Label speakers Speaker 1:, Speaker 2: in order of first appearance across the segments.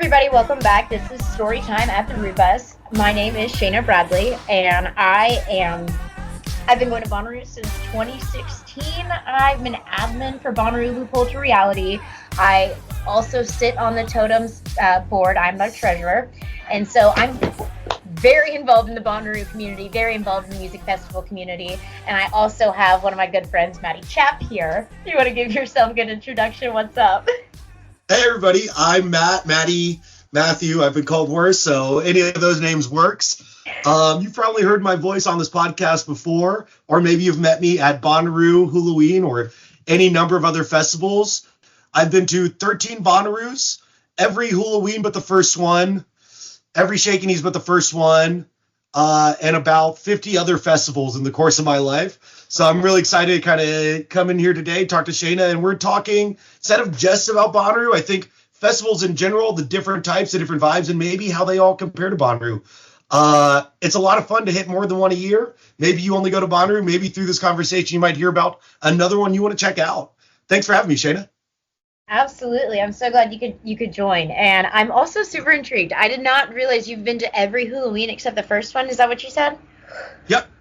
Speaker 1: everybody, welcome back. This is Story Time at the Root Bus. My name is Shaina Bradley, and I've been going to Bonnaroo since 2016. I'm an admin for Bonnaroo Loophole to Reality. I also sit on the Totems board. I'm their treasurer, and so I'm very involved in the Bonnaroo community, very involved in the music festival community, and I also have one of my good friends, Matty here. You want to give yourself a good introduction? What's up?
Speaker 2: Hey everybody, I'm Matty, Matthew. I've been called worse, so any of those names works. You've probably heard my voice on this podcast before, or maybe you've met me at Bonnaroo, Halloween, or any number of other festivals. I've been to 13 Bonnaroos, every Halloween but the first one, every Shakinese but the first one, and about 50 other festivals in the course of my life. So I'm really excited to kind of come in here today, talk to Shaina, and we're talking, instead of just about Bonnaroo, I think festivals in general, the different types, the different vibes, and maybe how they all compare to Bonnaroo. It's a lot of fun to hit more than one a year. Maybe you only go to Bonnaroo. Maybe through this conversation, you might hear about another one you want to check out. Thanks for having me, Shaina.
Speaker 1: Absolutely. I'm so glad you could join. And I'm also super intrigued. I did not realize you've been to every Halloween except the first one. Is that what you said?
Speaker 2: Yep.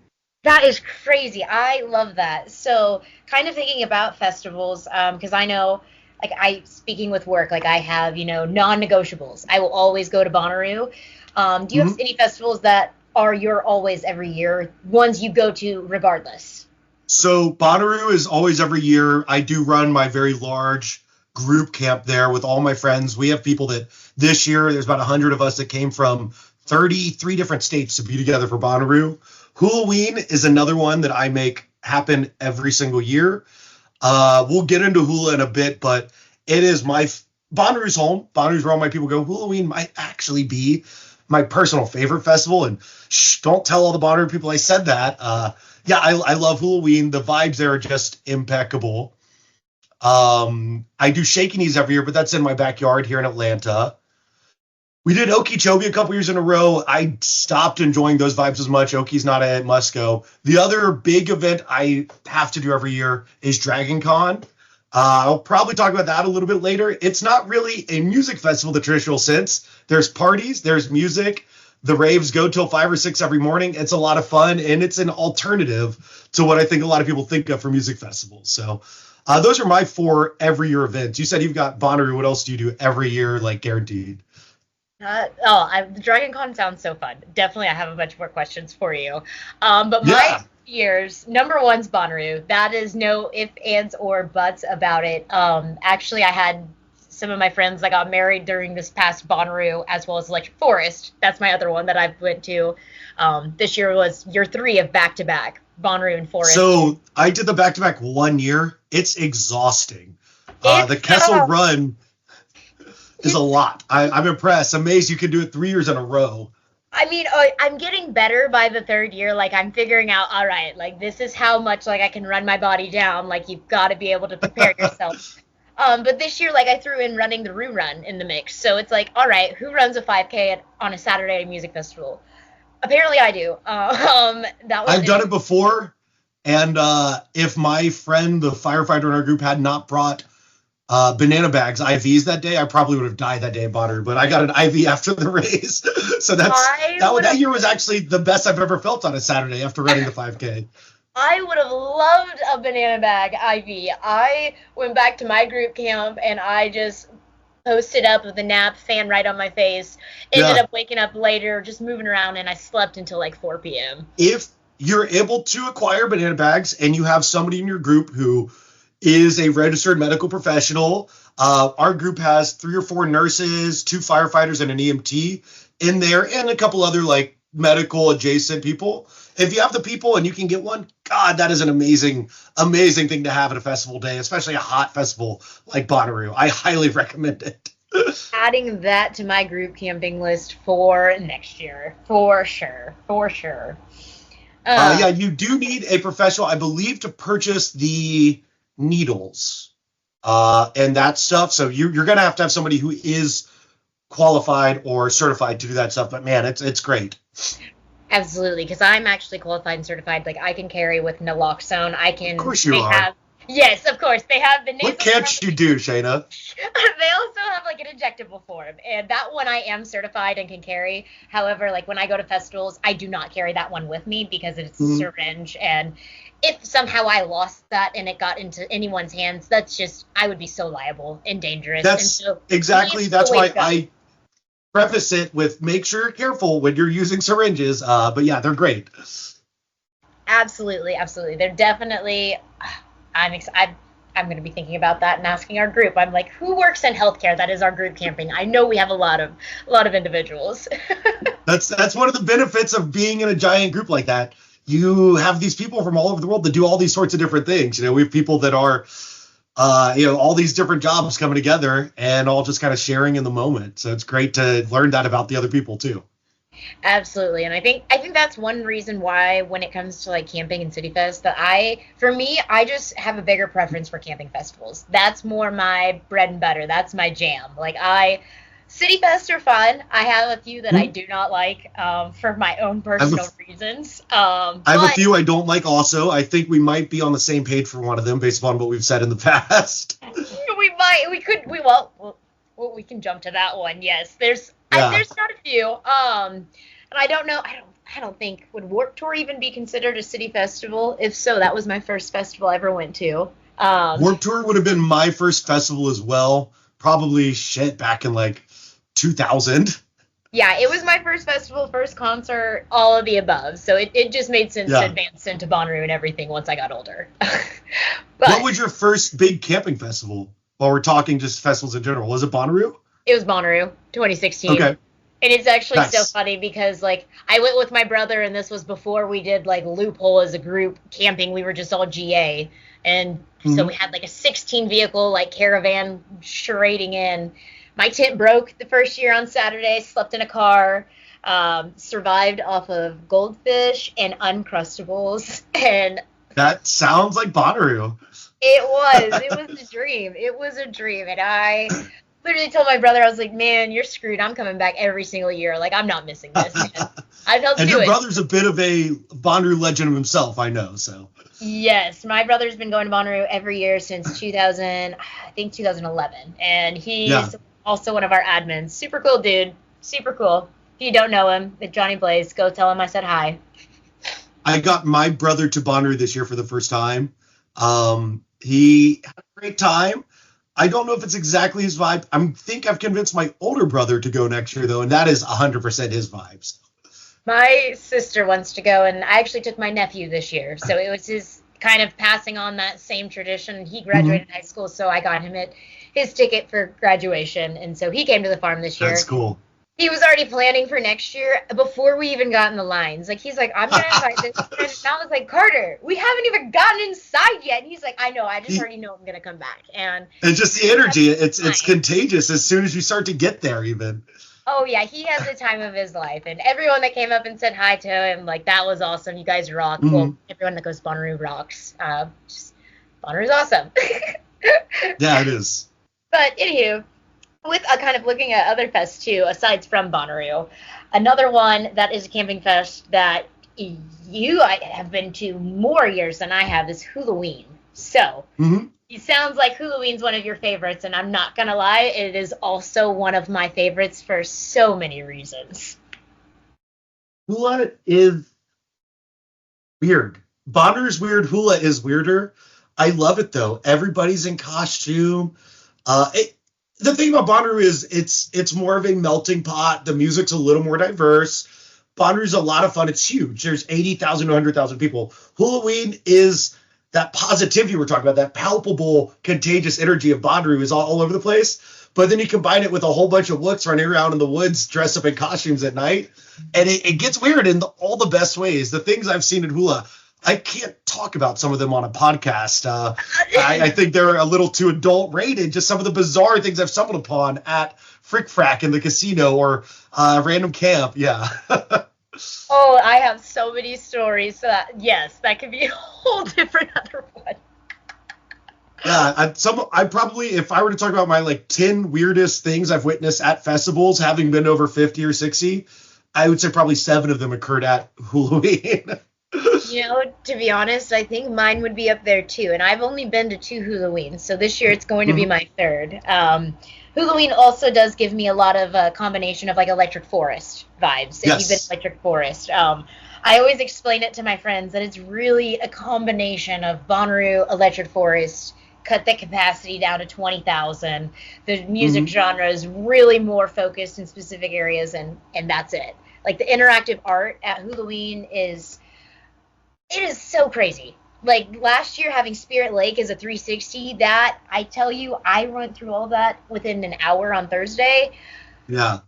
Speaker 1: That is crazy. I love that. So kind of thinking about festivals, because I know, speaking with work, I have, non-negotiables. I will always go to Bonnaroo. Do you have any festivals that are your always every year, ones you go to regardless?
Speaker 2: So Bonnaroo is always every year. I do run my very large group camp there with all my friends. We have people that this year, there's about 100 of us that came from 33 different states to be together for Bonnaroo. Halloween is another one that I make happen every single year. We'll get into hula in a bit, but it is Bonnaroo's home. Bonnaroo's where all my people go. Halloween might actually be my personal favorite festival. And don't tell all the Bonnaroo people I said that. I love Halloween. The vibes there are just impeccable. I do Shakinese every year, but that's in my backyard here in Atlanta. We did Okeechobee a couple years in a row. I stopped enjoying those vibes as much. Oki's not a must-go. The other big event I have to do every year is Dragon Con. I'll probably talk about that a little bit later. It's not really a music festival in the traditional sense. There's parties, there's music. The raves go till 5 or 6 every morning. It's a lot of fun, and it's an alternative to what I think a lot of people think of for music festivals. So those are my 4 every year events. You said you've got Bonnaroo. What else do you do every year, guaranteed?
Speaker 1: The Dragon Con sounds so fun. Definitely, I have a bunch more questions for you. But my years, number one's Bonnaroo. That is no ifs, ands, or buts about it. Actually, I had some of my friends that got married during this past Bonnaroo, as well as Electric Forest. That's my other one that I went to. This year was year 3 of back-to-back, Bonnaroo and Forest.
Speaker 2: So I did the back-to-back 1 year. It's exhausting. The Kessel Run is a lot. I'm impressed. Amazed you can do it 3 years in a row.
Speaker 1: I mean, I'm getting better by the 3rd year. I'm figuring out, all right, this is how much, I can run my body down. You've got to be able to prepare yourself. But this year, I threw in running the Roo Run in the mix. So it's all right, who runs a 5K on a Saturday at a music festival? Apparently I do. I've
Speaker 2: done it before. And if my friend, the firefighter in our group, had not brought banana bags, IVs that day, I probably would have died that day at Bonnaroo, but I got an IV after the race. So that year was actually the best I've ever felt on a Saturday after running the 5K.
Speaker 1: I would have loved a banana bag IV. I went back to my group camp and I just posted up with a nap, fan right on my face, ended up waking up later, just moving around, and I slept until 4 p.m.
Speaker 2: If you're able to acquire banana bags and you have somebody in your group who is a registered medical professional. Our group has 3 or 4 nurses, 2 firefighters, and an EMT in there, and a couple other medical adjacent people. If you have the people and you can get one, God, that is an amazing, amazing thing to have at a festival day, especially a hot festival like Bonnaroo. I highly recommend it.
Speaker 1: Adding that to my group camping list for next year, for sure.
Speaker 2: You do need a professional, I believe, to purchase the needles and that stuff. So you're going to have somebody who is qualified or certified to do that stuff. But man, it's great.
Speaker 1: Absolutely, because I'm actually qualified and certified. I can carry with naloxone. I can.
Speaker 2: Of course you are.
Speaker 1: Yes, of course. They have the nasal
Speaker 2: What can't you do, Shaina?
Speaker 1: They also have like an injectable form, and that one I am certified and can carry. However, like when I go to festivals, I do not carry that one with me because it's a
Speaker 2: Mhm.
Speaker 1: syringe, and if somehow I lost that and it got into anyone's hands, that's just I would be so liable and dangerous. And
Speaker 2: That's
Speaker 1: so to me,
Speaker 2: exactly,
Speaker 1: it's the
Speaker 2: that's
Speaker 1: way to
Speaker 2: why
Speaker 1: go.
Speaker 2: I preface it with make sure you're careful when you're using syringes. But yeah, they're great.
Speaker 1: Absolutely, absolutely. They're definitely. I'm going to be thinking about that and asking our group. I'm like, who works in healthcare? That is our group camping. I know we have a lot of individuals.
Speaker 2: That's one of the benefits of being in a giant group like that. You have these people from all over the world that do all these sorts of different things. We have people that are, all these different jobs coming together and all just kind of sharing in the moment. So it's great to learn that about the other people too.
Speaker 1: Absolutely. And I think that's one reason why when it comes to like camping and city fest that for me, I just have a bigger preference for camping festivals. That's more my bread and butter. That's my jam. City fests are fun. I have a few that I
Speaker 2: Mhm.
Speaker 1: do not like for my own
Speaker 2: I have a,
Speaker 1: personal
Speaker 2: f-
Speaker 1: reasons.
Speaker 2: I have a
Speaker 1: But
Speaker 2: few I don't like also. I think we might be on the same page for one of them based upon what we've said in the past.
Speaker 1: we can jump to that one. Yes,
Speaker 2: Yeah.
Speaker 1: there's not a few. And I don't know. I don't think would Warped Tour even be considered a city festival. If so, that was my first festival I ever went to. Um,
Speaker 2: Warped Tour would have been my first festival as well. Probably shit back in like 2000.
Speaker 1: yeah, it was my first festival, first concert, all of the above. So it just made sense to
Speaker 2: Yeah.
Speaker 1: advance into Bonnaroo and everything once I got older.
Speaker 2: What
Speaker 1: But
Speaker 2: was your first big camping festival? While we're talking just festivals in general, was it Bonnaroo?
Speaker 1: it was Bonnaroo, 2016.
Speaker 2: Okay,
Speaker 1: And it's actually so
Speaker 2: nice.
Speaker 1: funny because like I went with my brother and this was before we did like Loophole as a group camping. We were just all GA. And so
Speaker 2: Hmm.
Speaker 1: we had like a 16 vehicle like caravan charading in. My tent broke the first year on Saturday, slept in a car, survived off of goldfish and Uncrustables. And
Speaker 2: That sounds like Bonnaroo.
Speaker 1: it was a dream. It was a dream. And I literally told my brother, I was like, man, you're screwed. I'm coming back every single year. Like, I'm not missing this, man. I'd help
Speaker 2: And
Speaker 1: do
Speaker 2: your
Speaker 1: it.
Speaker 2: brother's a bit of a Bonnaroo legend himself, I know. So
Speaker 1: Yes, my brother's been going to Bonnaroo every year since 2000, I think 2011. And
Speaker 2: yeah,
Speaker 1: he's also one of our admins. Super cool dude. Super cool. If you don't know him, it's Johnny Blaze. Go tell him I said hi.
Speaker 2: I got my brother to Bonnaroo this year for the first time. He had a great time. I don't know if it's exactly his vibe. I think I've convinced my older brother to go next year though, and that is 100% his vibes.
Speaker 1: My sister wants to go, and I actually took my nephew this year. So it was his kind of passing on that same tradition. He
Speaker 2: Mhm.
Speaker 1: graduated high school, so I got him his ticket for graduation. And so he came to the farm this
Speaker 2: That's
Speaker 1: year.
Speaker 2: cool.
Speaker 1: He was already planning for next year before we even got in the lines. Like, he's like, I'm going to invite this friend. And I was like, Carter, we haven't even gotten inside yet. And he's like, I know. I just
Speaker 2: He,
Speaker 1: already know I'm going to come back. And
Speaker 2: it's just the
Speaker 1: he has
Speaker 2: energy.
Speaker 1: the
Speaker 2: It's
Speaker 1: time.
Speaker 2: contagious as soon as you start to get there. Even
Speaker 1: Oh yeah, he has the time of his life, and everyone that came up and said hi to him, like that was awesome. You guys rock. Well,
Speaker 2: Mhm.
Speaker 1: everyone that goes Bonnaroo rocks. Bonnaroo's awesome.
Speaker 2: Yeah, it is.
Speaker 1: But anywho, with kind of looking at other fests too, aside from Bonnaroo, another one that is a camping fest that I have been to more years than I have is Halloween. So
Speaker 2: Hmm.
Speaker 1: it sounds like Halloween's one of your favorites, and I'm not gonna lie, it is also one of my favorites for so many reasons.
Speaker 2: Hula is weird. Bonner is weird. Hula is weirder. I love it though. Everybody's in costume. The thing about Bonnaroo is it's more of a melting pot. The music's a little more diverse. Bonnaroo's a lot of fun. It's huge. There's 80,000 to 100,000 people. Halloween is that positivity we're talking about, that palpable, contagious energy of Bonnaroo is all over the place. But then you combine it with a whole bunch of looks running around in the woods dressed up in costumes at night. And it gets weird in all the best ways. The things I've seen in Hula, I can't talk about some of them on a podcast. I think they're a little too adult rated. Just some of the bizarre things I've stumbled upon at Frick Frack in the casino or random camp. Yeah.
Speaker 1: Oh, I have so many stories. So that yes, that could be a whole different other one.
Speaker 2: Yeah, I probably, if I were to talk about my like 10 weirdest things I've witnessed at festivals, having been over 50 or 60, I would say probably 7 of them occurred at Halloween.
Speaker 1: To be honest, I think mine would be up there too. And I've only been to 2 Halloweens, so this year it's going to be
Speaker 2: Mhm.
Speaker 1: my third. Halloween also does give me a lot of combination of like Electric Forest vibes. If you've been to
Speaker 2: Yes.
Speaker 1: Electric Forest, I always explain it to my friends that it's really a combination of Bonnaroo, Electric Forest, cut the capacity down to 20,000. The music
Speaker 2: Hmm.
Speaker 1: genre is really more focused in specific areas, and that's it. Like the interactive art at Halloween it is so crazy. Like last year having Spirit Lake as a 360, that I tell you, I went through all that within an hour on Thursday.
Speaker 2: Yeah.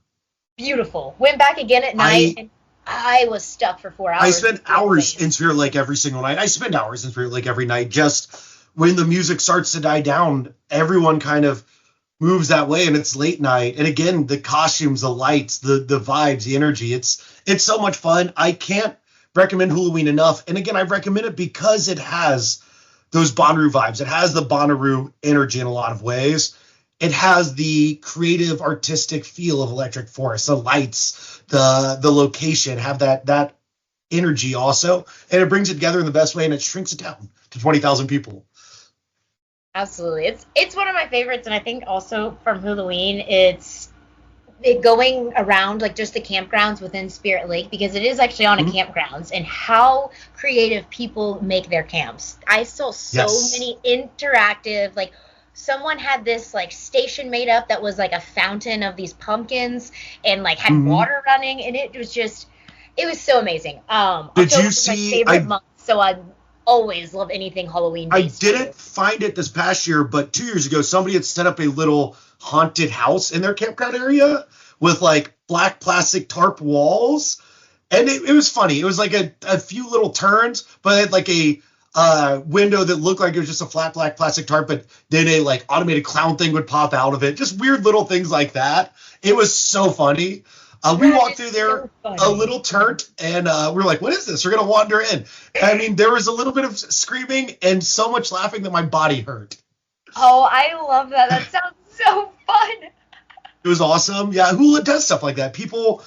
Speaker 1: Beautiful. Went back again at night
Speaker 2: I
Speaker 1: and I was stuck for four
Speaker 2: I
Speaker 1: hours in
Speaker 2: spend
Speaker 1: Spirit
Speaker 2: hours
Speaker 1: Lake.
Speaker 2: in Spirit Lake every single night. I spend hours in Spirit Lake every night. Just when the music starts to die down, everyone kind of moves that way, and it's late night. And again, the costumes, the lights, the vibes, the energy. It's so much fun. I can't recommend Halloween enough. And again, I recommend it because it has those Bonnaroo vibes. It has the Bonnaroo energy in a lot of ways. It has the creative, artistic feel of Electric Forest. The lights, the location have that energy also, and it brings it together in the best way, and it shrinks it down to 20,000 people.
Speaker 1: Absolutely. It's one of my favorites, and I think also from Halloween it's it going around like just the campgrounds within Spirit Lake, because it is actually on a
Speaker 2: Mhm.
Speaker 1: campgrounds, and how creative people make their camps. I saw so
Speaker 2: Yes.
Speaker 1: many interactive, like someone had this like station made up that was like a fountain of these pumpkins and like had
Speaker 2: Hmm.
Speaker 1: water running, and it was so amazing.
Speaker 2: Did you
Speaker 1: October is my
Speaker 2: see?
Speaker 1: favorite month, so I always love anything Halloween
Speaker 2: I
Speaker 1: based too.
Speaker 2: didn't find it this past year, but 2 years ago, somebody had set up a little haunted house in their campground area with like black plastic tarp walls. And it was funny. It was like a few little turns, but it had like a window that looked like it was just a flat black plastic tarp, but then a like automated clown thing would pop out of it. Just weird little things like that. It was so funny. We
Speaker 1: That
Speaker 2: walked
Speaker 1: is
Speaker 2: through
Speaker 1: so
Speaker 2: there a
Speaker 1: funny.
Speaker 2: little turnt, and we are like, what is this? We're going to wander in. I mean, there was a little bit of screaming and so much laughing that my body hurt.
Speaker 1: Oh, I love that. That sounds so fun.
Speaker 2: It was awesome. Yeah, Hula does stuff like that. People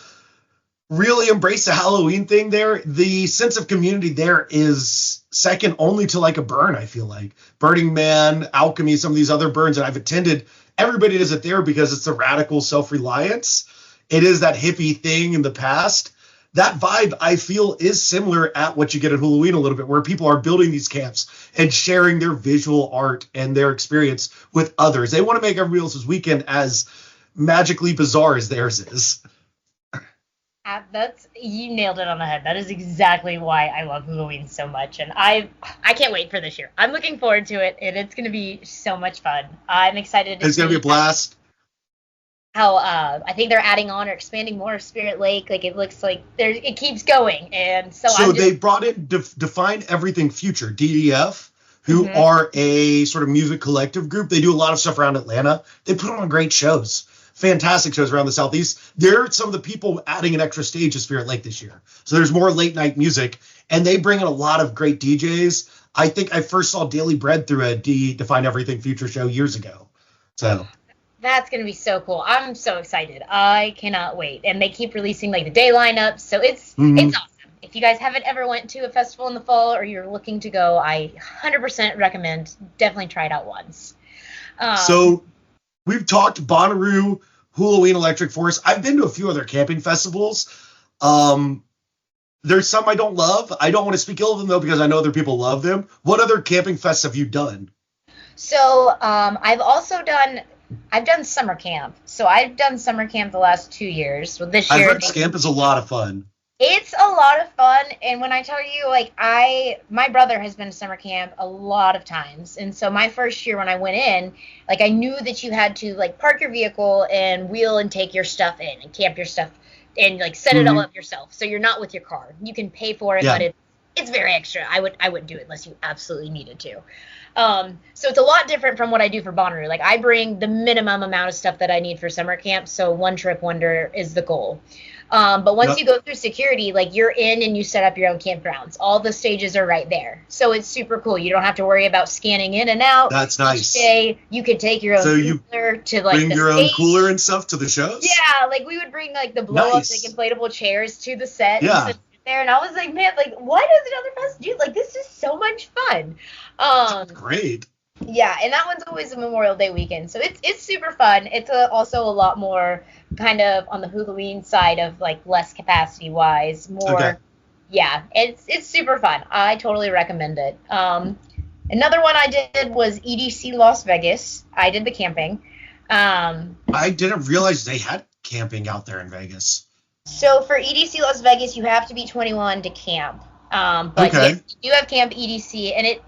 Speaker 2: really embrace the Halloween thing there. The sense of community there is second only to like a burn, I feel like. Burning Man, Alchemy, some of these other burns that I've attended, everybody does it there because it's the radical self-reliance. It is that hippie thing in the past. That vibe, I feel, is similar at what you get at Halloween a little bit, where people are building these camps and sharing their visual art and their experience with others. They want to make everybody else's weekend as magically bizarre as theirs is.
Speaker 1: That's you nailed it on the head. That is exactly why I love Halloween so much, and I can't wait for this year. I'm looking forward to it, and it's going to be so much fun. I'm excited to
Speaker 2: It's going to be a
Speaker 1: see
Speaker 2: blast.
Speaker 1: how I think they're adding on or expanding more of Spirit Lake. Like it looks like it keeps going, and so
Speaker 2: So
Speaker 1: I'm just
Speaker 2: they brought in Define Everything Future, DDF, who
Speaker 1: mhm.
Speaker 2: are a sort of music collective group. They do a lot of stuff around Atlanta. They put on great shows, fantastic shows around the Southeast. They're some of the people adding an extra stage to Spirit Lake this year. So there's more late night music, and they bring in a lot of great DJs. I think I first saw Daily Bread through a Define Everything Future show years ago. So
Speaker 1: That's gonna be so cool. I'm so excited. I cannot wait. And they keep releasing like the day lineup, so it's
Speaker 2: mhm.
Speaker 1: awesome. If you guys haven't ever went to a festival in the fall or you're looking to go, I 100% recommend definitely try it out once. Um,
Speaker 2: So we've talked Bonnaroo, Halloween, Electric Forest. I've been to a few other camping festivals. Um, there's some I don't love. I don't want to speak ill of them though because I know other people love them. What other camping fests have you done?
Speaker 1: so I've done summer camp. So I've done summer camp the last 2 years. So this
Speaker 2: I've
Speaker 1: year
Speaker 2: heard Scamp is a lot of fun.
Speaker 1: it's a lot of fun, and when I tell you, like my brother has been to summer camp a lot of times, and so my first year when I went in, like I knew that you had to like park your vehicle and wheel and take your stuff in and camp your stuff and like set it all
Speaker 2: Hmm.
Speaker 1: up yourself, so you're not with your car. You can pay for it, but
Speaker 2: Yeah.
Speaker 1: it's very extra. I wouldn't do it unless you absolutely needed to. So it's a lot different from what I do for Bonnaroo. Like I bring the minimum amount of stuff that I need for summer camp, so one trip wonder is the goal. But once
Speaker 2: Yep.
Speaker 1: you go through security, like you're in and you set up your own campgrounds. All the stages are right there. So it's super cool. You don't have to worry about scanning in and out.
Speaker 2: That's
Speaker 1: Each
Speaker 2: nice.
Speaker 1: day you could take your own
Speaker 2: So you
Speaker 1: cooler to like
Speaker 2: bring
Speaker 1: the
Speaker 2: your own cooler
Speaker 1: stage.
Speaker 2: and stuff to the shows?
Speaker 1: Yeah, like we would bring like the blow up like
Speaker 2: Nice.
Speaker 1: inflatable chairs to the set and
Speaker 2: Yeah.
Speaker 1: sit there, and I was like, man, like, what is another fest? Dude, like, this is so much fun.
Speaker 2: Great.
Speaker 1: Yeah, and that one's always a Memorial Day weekend, so it's super fun. It's also a lot more kind of on the Halloween side of like less capacity wise, more.
Speaker 2: Okay.
Speaker 1: Yeah, it's super fun. I totally recommend it. Another one I did was EDC Las Vegas. I did the camping.
Speaker 2: I didn't realize they had camping out there in Vegas.
Speaker 1: So for EDC Las Vegas, you have to be 21 to camp. But
Speaker 2: Okay.
Speaker 1: yes, you do have Camp EDC, and it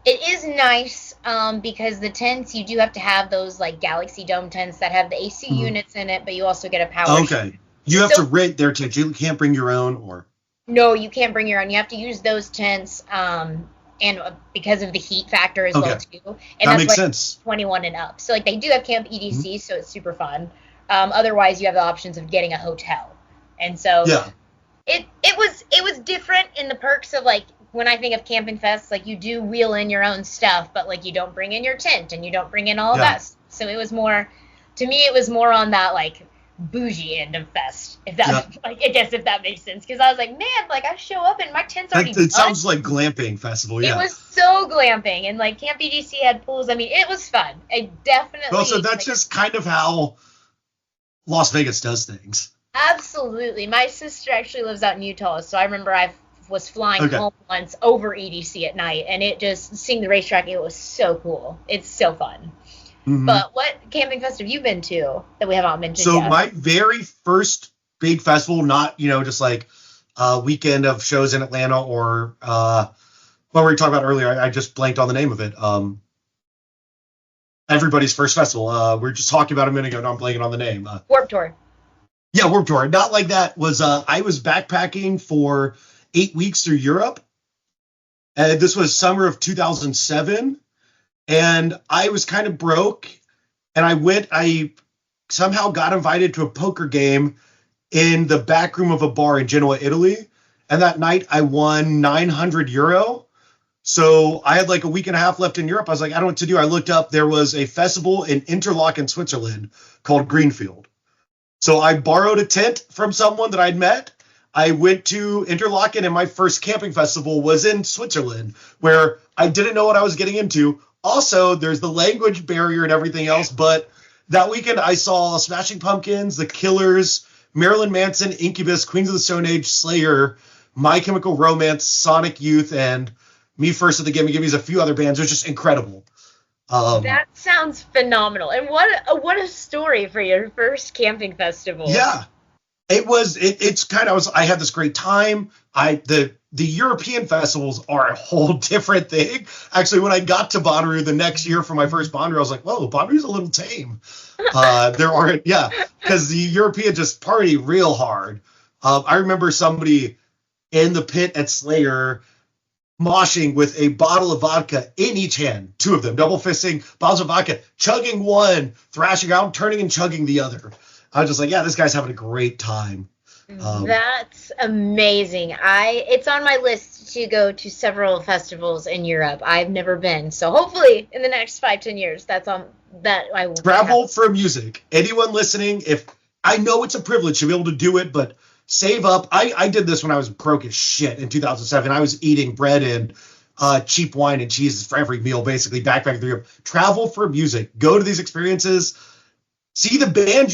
Speaker 1: is nice because the tents, you do have to have those like Galaxy Dome tents that have the AC units in it, but you also get a power.
Speaker 2: Okay. You have to rent their tent. You can't bring your own, or
Speaker 1: No, you can't bring your own. You have to use those tents, and because of the heat factor as well too. And
Speaker 2: that
Speaker 1: that's
Speaker 2: makes sense.
Speaker 1: 21 and up. So like they do have Camp EDC, so it's super fun. Otherwise, you have the options of getting a hotel, and so it was different in the perks of like when I think of camping fests, like you do wheel in your own stuff, but like you don't bring in your tent and you don't bring in all of that. So it was more, to me, it was more on that like bougie end of fest, if that like I guess if that makes sense, because I was like, man, like I show up and my tent's already done.
Speaker 2: It sounds like glamping festival. Yeah,
Speaker 1: it was so glamping, and like Camp EDC had pools. I mean, it was fun. I definitely.
Speaker 2: Well, so that's just kind of how Las Vegas does things.
Speaker 1: Absolutely. My sister actually lives out in Utah, so I remember I was flying home once over EDC at night, and it just seeing the racetrack, it was so cool. It's so fun. But what camping fest have you been to that we haven't mentioned yet?
Speaker 2: So my very first big festival, not, just like a weekend of shows in Atlanta or what we were talking about earlier. I just blanked on the name of it. Everybody's first festival. We were just talking about a minute ago. Now I'm blanking on the name.
Speaker 1: Warped Tour.
Speaker 2: Yeah, Warped Tour. Not like that. I was backpacking for 8 weeks through Europe. And this was summer of 2007. And I was kind of broke. And I somehow got invited to a poker game in the back room of a bar in Genoa, Italy. And that night I won €900. So I had like a week and a half left in Europe. I was like, I don't know what to do. I looked up, there was a festival in Interlaken, Switzerland called Greenfield. So I borrowed a tent from someone that I'd met. I went to Interlaken, and my first camping festival was in Switzerland, where I didn't know what I was getting into. Also, there's the language barrier and everything else. But that weekend I saw Smashing Pumpkins, The Killers, Marilyn Manson, Incubus, Queens of the Stone Age, Slayer, My Chemical Romance, Sonic Youth, and Me First at the Gimme Gimme's, a few other bands. It was just incredible.
Speaker 1: That sounds phenomenal. And what a story for your first camping festival.
Speaker 2: Yeah. It's kind of, I had this great time. The European festivals are a whole different thing. Actually, when I got to Bonnaroo the next year for my first Bonnaroo, I was like, whoa, Bonnaroo's a little tame. Because the European just party real hard. I remember somebody in the pit at Slayer moshing with a bottle of vodka in each hand, two of them, double fisting bottles of vodka, chugging one, thrashing out, turning and chugging the other. I was just like, yeah, this guy's having a great time.
Speaker 1: That's amazing. It's on my list to go to several festivals in Europe. I've never been, so hopefully in the next 5-10 years, that's on that I will
Speaker 2: travel for music. Anyone listening, if I know it's a privilege to be able to do it, but save up. I did this when I was broke as shit in 2007. I was eating bread and cheap wine and cheeses for every meal, basically backpacking through Europe. Travel for music. Go to these experiences. See the band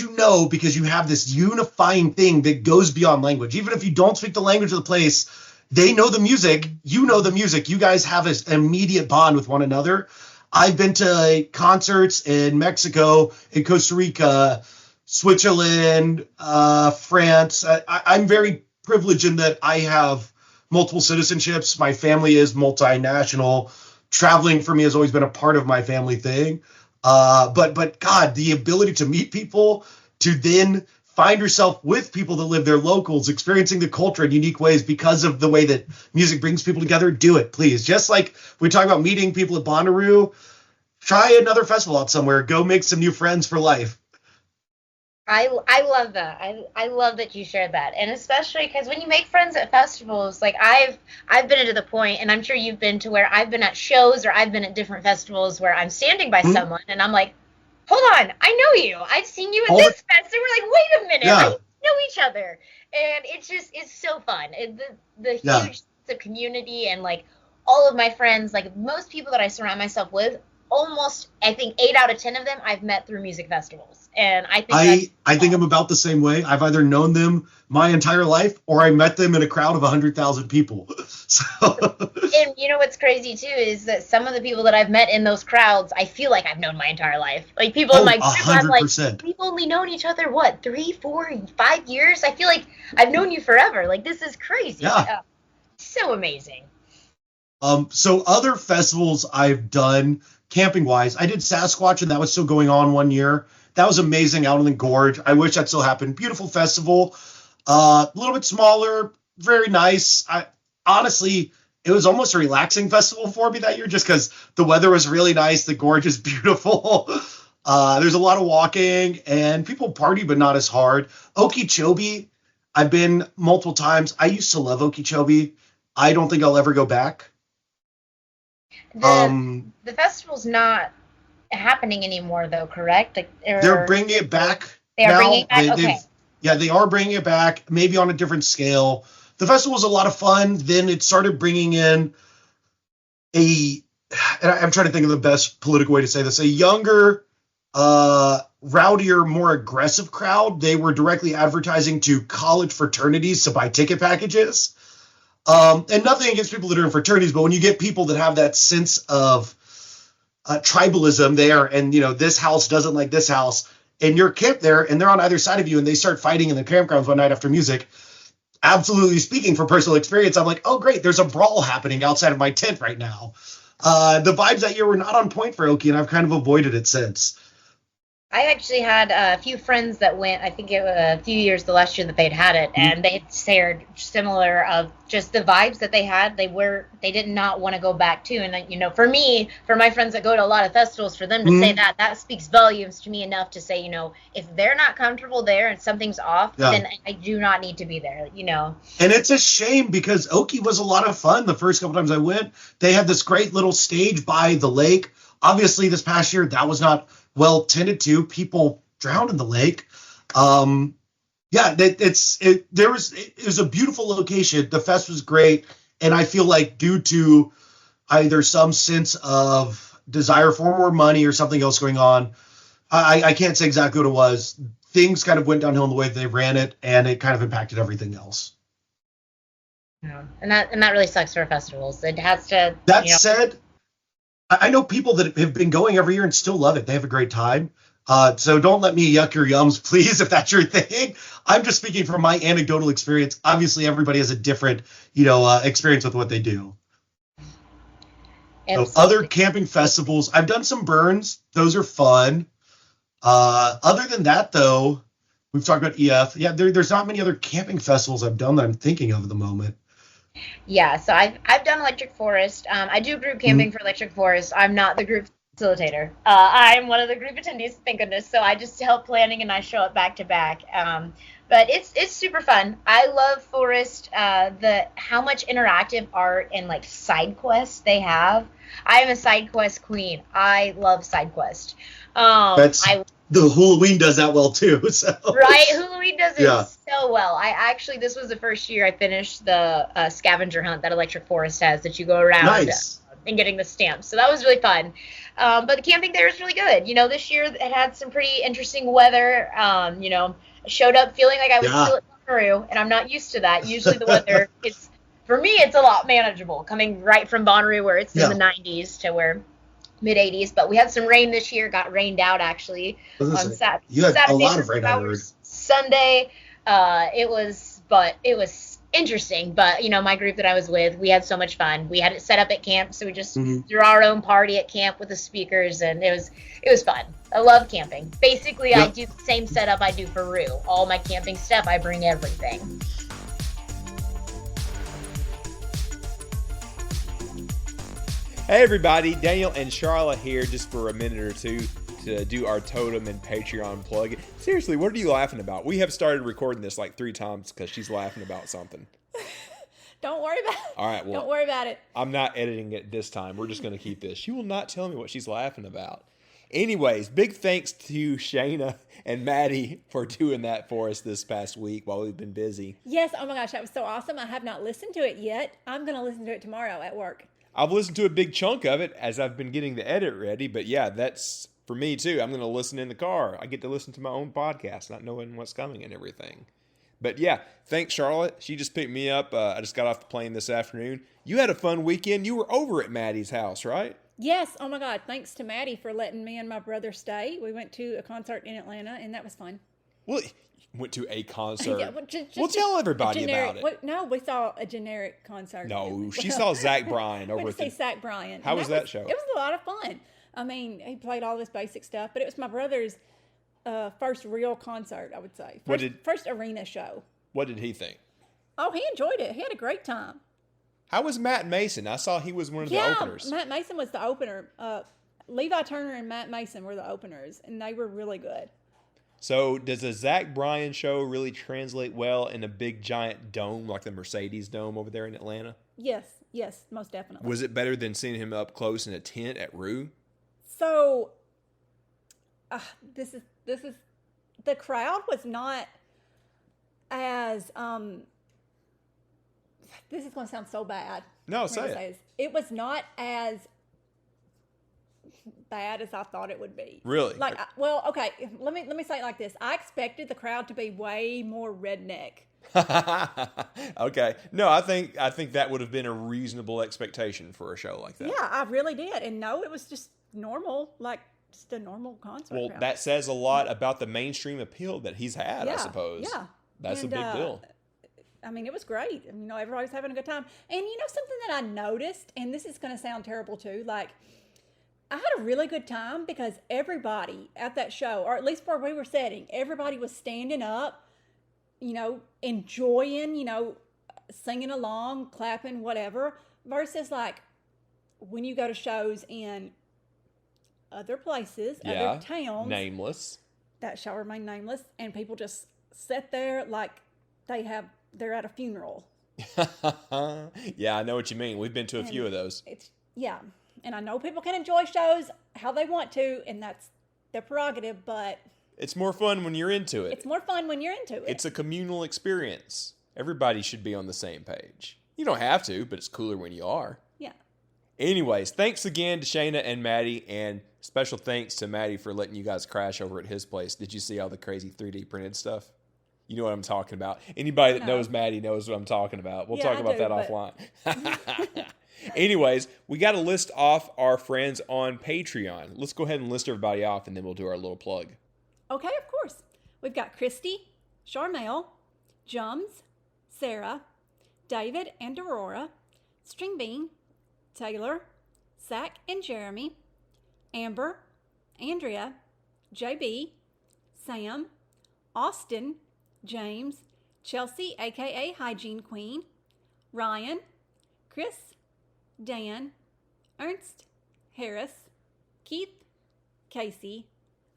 Speaker 2: because you have this unifying thing that goes beyond language. Even if you don't speak the language of the place, they know the music. You know the music. You guys have an immediate bond with one another. I've been to concerts in Mexico, in Costa Rica, Switzerland, France. I'm very privileged in that I have multiple citizenships. My family is multinational. Traveling for me has always been a part of my family thing. But God, the ability to meet people, to then find yourself with people that live there, locals, experiencing the culture in unique ways because of the way that music brings people together, do it, please. Just like we talk about meeting people at Bonnaroo, try another festival out somewhere. Go make some new friends for life.
Speaker 1: I love that. I love that you shared that, and especially because when you make friends at festivals, like I've been to the point, and I'm sure you've been to where I've been at shows or I've been at different festivals where I'm standing by someone and I'm like, hold on, I know you. I've seen you at this fest, and we're like, wait a minute, know each other, and it's so fun. The huge
Speaker 2: Yeah.
Speaker 1: sense of community, and like all of my friends, like most people that I surround myself with, almost I think 8 out of 10 of them I've met through music festivals, and I think that's
Speaker 2: I think
Speaker 1: awesome.
Speaker 2: I'm about the same way. I've either known them my entire life or I met them in a crowd of 100,000 people. So
Speaker 1: And you know what's crazy too is that some of the people that I've met in those crowds, I feel like I've known my entire life. Like people in
Speaker 2: oh,
Speaker 1: my
Speaker 2: a
Speaker 1: group, I'm
Speaker 2: hundred
Speaker 1: like,
Speaker 2: percent.
Speaker 1: we've only known each other what 3, 4, 5 years. I feel like I've known you forever. Like this is crazy.
Speaker 2: Yeah.
Speaker 1: So amazing.
Speaker 2: So other festivals I've done camping wise, I did Sasquatch and that was still going on one year. That was amazing out in the gorge. I wish that still happened. Beautiful festival. A little bit smaller, very nice. I honestly, it was almost a relaxing festival for me that year just because the weather was really nice. The gorge is beautiful. There's a lot of walking and people party, but not as hard. Okeechobee, I've been multiple times. I used to love Okeechobee. I don't think I'll ever go back.
Speaker 1: The
Speaker 2: Um,
Speaker 1: the festival's not happening anymore though, correct? Like
Speaker 2: they're
Speaker 1: or
Speaker 2: bringing it back
Speaker 1: they are bringing
Speaker 2: now.
Speaker 1: it back. Okay.
Speaker 2: Yeah, they are bringing it back, maybe on a different scale. The festival was a lot of fun. Then it started bringing in a, and I'm trying to think of the best political way to say this, a younger, rowdier, more aggressive crowd. They were directly advertising to college fraternities to buy ticket packages. And nothing against people that are in fraternities, but when you get people that have that sense of tribalism there, and this house doesn't like this house, and you're camped there, and they're on either side of you, and they start fighting in the campgrounds one night after music. Absolutely speaking from personal experience, I'm like, oh great, there's a brawl happening outside of my tent right now. The vibes that year were not on point for Okie, and I've kind of avoided it since.
Speaker 1: I actually had a few friends that went. I think it was a few years the last year that they'd had it, and they had shared similar of just the vibes that they had. They did not want to go back to, and for me, for my friends that go to a lot of festivals, for them to say
Speaker 2: Mhm.
Speaker 1: that speaks volumes to me enough to say, if they're not comfortable there and something's off,
Speaker 2: Yeah.
Speaker 1: then I do not need to be there.
Speaker 2: And it's a shame because Okie was a lot of fun the first couple times I went. They had this great little stage by the lake. Obviously, this past year, that was not well tended to. People drowned in the lake. Yeah, it was a beautiful location. The fest was great. And I feel like due to either some sense of desire for more money or something else going on, I can't say exactly what it was. Things kind of went downhill in the way they ran it, and it kind of impacted everything else.
Speaker 1: Yeah. And that really sucks for festivals. It has to.
Speaker 2: That said, I know people that have been going every year and still love it. They have a great time. So don't let me yuck your yums, please, if that's your thing. I'm just speaking from my anecdotal experience. Obviously, everybody has a different, experience with what they do. So other camping festivals, I've done some burns. Those are fun. Other than that, though, we've talked about EF. Yeah, there's not many other camping festivals I've done that I'm thinking of at the moment.
Speaker 1: Yeah, so I've done Electric Forest. I do group camping for Electric Forest. I'm not the group facilitator. I'm one of the group attendees, thank goodness. So I just help planning and I show up back to back. But it's super fun. I love Forest. How much interactive art and like side quests they have. I am a side quest queen. I love side quest.
Speaker 2: That's the Halloween does that well too. So.
Speaker 1: Right, Halloween does it so well. This was the first year I finished the scavenger hunt that Electric Forest has, that you go around and getting the stamps. So that was really fun. But the camping there is really good. This year it had some pretty interesting weather. I showed up feeling like I was still at Bonnaroo, and I'm not used to that. Usually the weather for me, it's a lot manageable coming right from Bonnaroo where it's in the 90s to where mid 80s, but we had some rain this year. Got rained out actually on Saturday.
Speaker 2: You had a lot of rain.
Speaker 1: Sunday, it was interesting. But my group that I was with, we had so much fun. We had it set up at camp, so we just threw our own party at camp with the speakers, and it was fun. I love camping. Basically, I do the same setup I do for Rue. All my camping stuff, I bring everything.
Speaker 3: Hey everybody, Daniel and Charlotte here just for a minute or two to do our Totem and Patreon plug. Seriously, what are you laughing about? We have started recording this like 3 times because she's laughing about something.
Speaker 4: Don't worry about it.
Speaker 3: All right, well,
Speaker 4: don't worry about it.
Speaker 3: I'm not editing it this time. We're just going to keep this. She will not tell me what she's laughing about. Anyways, big thanks to Shaina and Matty for doing that for us this past week while we've been busy.
Speaker 4: Yes, oh my gosh, that was so awesome. I have not listened to it yet. I'm going to listen to it tomorrow at work.
Speaker 3: I've listened to a big chunk of it as I've been getting the edit ready, but yeah, that's for me too. I'm going to listen in the car. I get to listen to my own podcast, not knowing what's coming and everything. But yeah, thanks, Charlotte. She just picked me up. I just got off the plane this afternoon. You had a fun weekend. You were over at Maddie's house, right?
Speaker 4: Yes, oh my God, thanks to Matty for letting me and my brother stay. We went to a concert in Atlanta, and that was fun.
Speaker 3: Well, you went to a concert.
Speaker 4: Yeah,
Speaker 3: well, tell everybody about it.
Speaker 4: No, we saw a generic concert.
Speaker 3: No, she saw Zach Bryan over
Speaker 4: at the... Zach Bryan.
Speaker 3: How was that show?
Speaker 4: It was a lot of fun. I mean, he played all this basic stuff, but it was my brother's first real concert, I would say. First arena show.
Speaker 3: What did he think?
Speaker 4: Oh, he enjoyed it. He had a great time.
Speaker 3: How was Matt Mason? I saw he was one of the openers.
Speaker 4: Matt Mason was the opener. Levi Turner and Matt Mason were the openers, and they were really good.
Speaker 3: So does the Zach Bryan show really translate well in a big giant dome like the Mercedes Dome over there in Atlanta?
Speaker 4: Yes, most definitely.
Speaker 3: Was it better than seeing him up close in a tent at Rue?
Speaker 4: So, this is the crowd was not as this is going to sound so bad.
Speaker 3: No, say it.
Speaker 4: It was not as bad as I thought it would be.
Speaker 3: Really?
Speaker 4: Okay. Let me say it like this. I expected the crowd to be way more redneck.
Speaker 3: Okay. No, I think that would have been a reasonable expectation for a show like that.
Speaker 4: Yeah, I really did. And no, it was just normal, just a normal concert.
Speaker 3: Well,
Speaker 4: crowd.
Speaker 3: that says a lot about the mainstream appeal that he's had, I suppose.
Speaker 4: Yeah.
Speaker 3: That's a big deal.
Speaker 4: I mean, it was great. Everybody was having a good time. And something that I noticed, and this is going to sound terrible too, I had a really good time because everybody at that show, or at least where we were sitting, everybody was standing up, enjoying, singing along, clapping, whatever, versus when you go to shows in other places, other towns.
Speaker 3: Nameless.
Speaker 4: That shall remain nameless. And people just sit there like they're at a funeral.
Speaker 3: Yeah, I know what you mean. We've been to a few of those.
Speaker 4: And I know people can enjoy shows how they want to, and that's their prerogative, but
Speaker 3: it's more fun when you're into it.
Speaker 4: It's more fun when you're into it.
Speaker 3: It's a communal experience. Everybody should be on the same page. You don't have to, but it's cooler when you are.
Speaker 4: Yeah.
Speaker 3: Anyways, thanks again to Shaina and Matty, and special thanks to Matty for letting you guys crash over at his place. Did you see all the crazy 3D printed stuff? You know what I'm talking about. Anybody that knows Matty knows what I'm talking about. We'll talk about that offline. Anyways, we got to list off our friends on Patreon. Let's go ahead and list everybody off, and then we'll do our little plug.
Speaker 4: Okay, of course. We've got Christy, Charmel, Jums, Sarah, David and Aurora, Stringbean, Taylor, Zach and Jeremy, Amber, Andrea, JB, Sam, Austin, James, Chelsea, aka Hygiene Queen, Ryan, Chris, Dan, Ernst, Harris, Keith, Casey,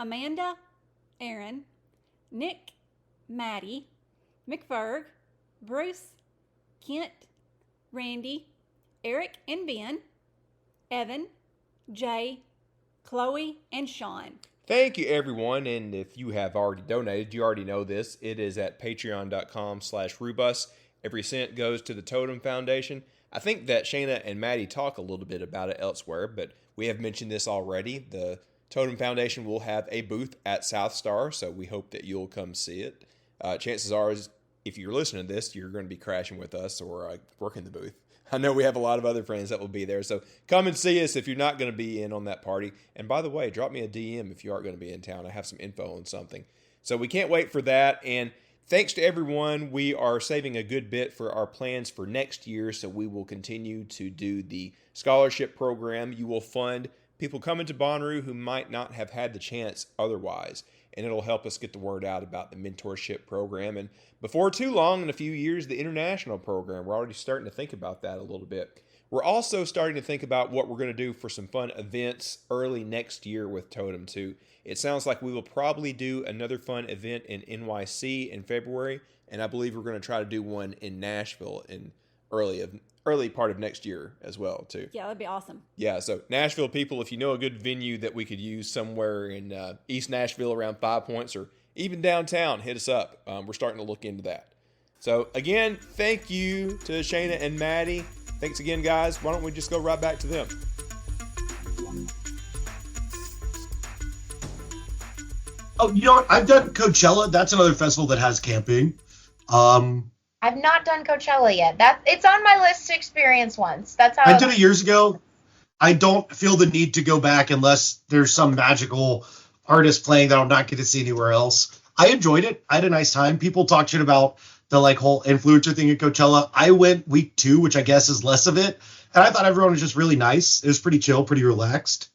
Speaker 4: Amanda, Aaron, Nick, Maddie, McFerg, Bruce, Kent, Randy, Eric and Ben, Evan, Jay, Chloe, and Sean.
Speaker 3: Thank you, everyone. And if you have already donated, you already know this. It is at patreon.com/Rubus. Every cent goes to the Totem Foundation. I think that Shaina and Matty talk a little bit about it elsewhere, but we have mentioned this already. The Totem Foundation will have a booth at South Star, so we hope that you'll come see it. Chances are, if you're listening to this, you're going to be crashing with us or working the booth. I know we have a lot of other friends that will be there, so come and see us if you're not going to be in on that party. And by the way, drop me a DM if you are going to be in town. I have some info on something. So we can't wait for that. And thanks to everyone. We are saving a good bit for our plans for next year, so we will continue to do the scholarship program. You will fund people coming to Bonnaroo who might not have had the chance otherwise, and it'll help us get the word out about the mentorship program. And before too long, in a few years, the international program. We're already starting to think about that a little bit. We're also starting to think about what we're going to do for some fun events early next year with Totem 2. It sounds like we will probably do another fun event in NYC in February, and I believe we're going to try to do one in Nashville in early early part of next year as well, too.
Speaker 4: Yeah, that'd be awesome.
Speaker 3: Yeah, so Nashville people, if you know a good venue that we could use somewhere in East Nashville around 5 Points or even downtown, hit us up. We're starting to look into that. So, again, thank you to Shaina and Matty. Thanks again, guys. Why don't we just go right back to them?
Speaker 2: Oh, you know what? I've done Coachella. That's another festival that has camping.
Speaker 1: I've not done Coachella yet. It's on my list to experience once. That's how
Speaker 2: I did it years ago. I don't feel the need to go back unless there's some magical artist playing that I'll not get to see anywhere else. I enjoyed it. I had a nice time. People talk shit about the like whole influencer thing at Coachella. I went week 2, which I guess is less of it, and I thought everyone was just really nice. It was pretty chill, pretty relaxed.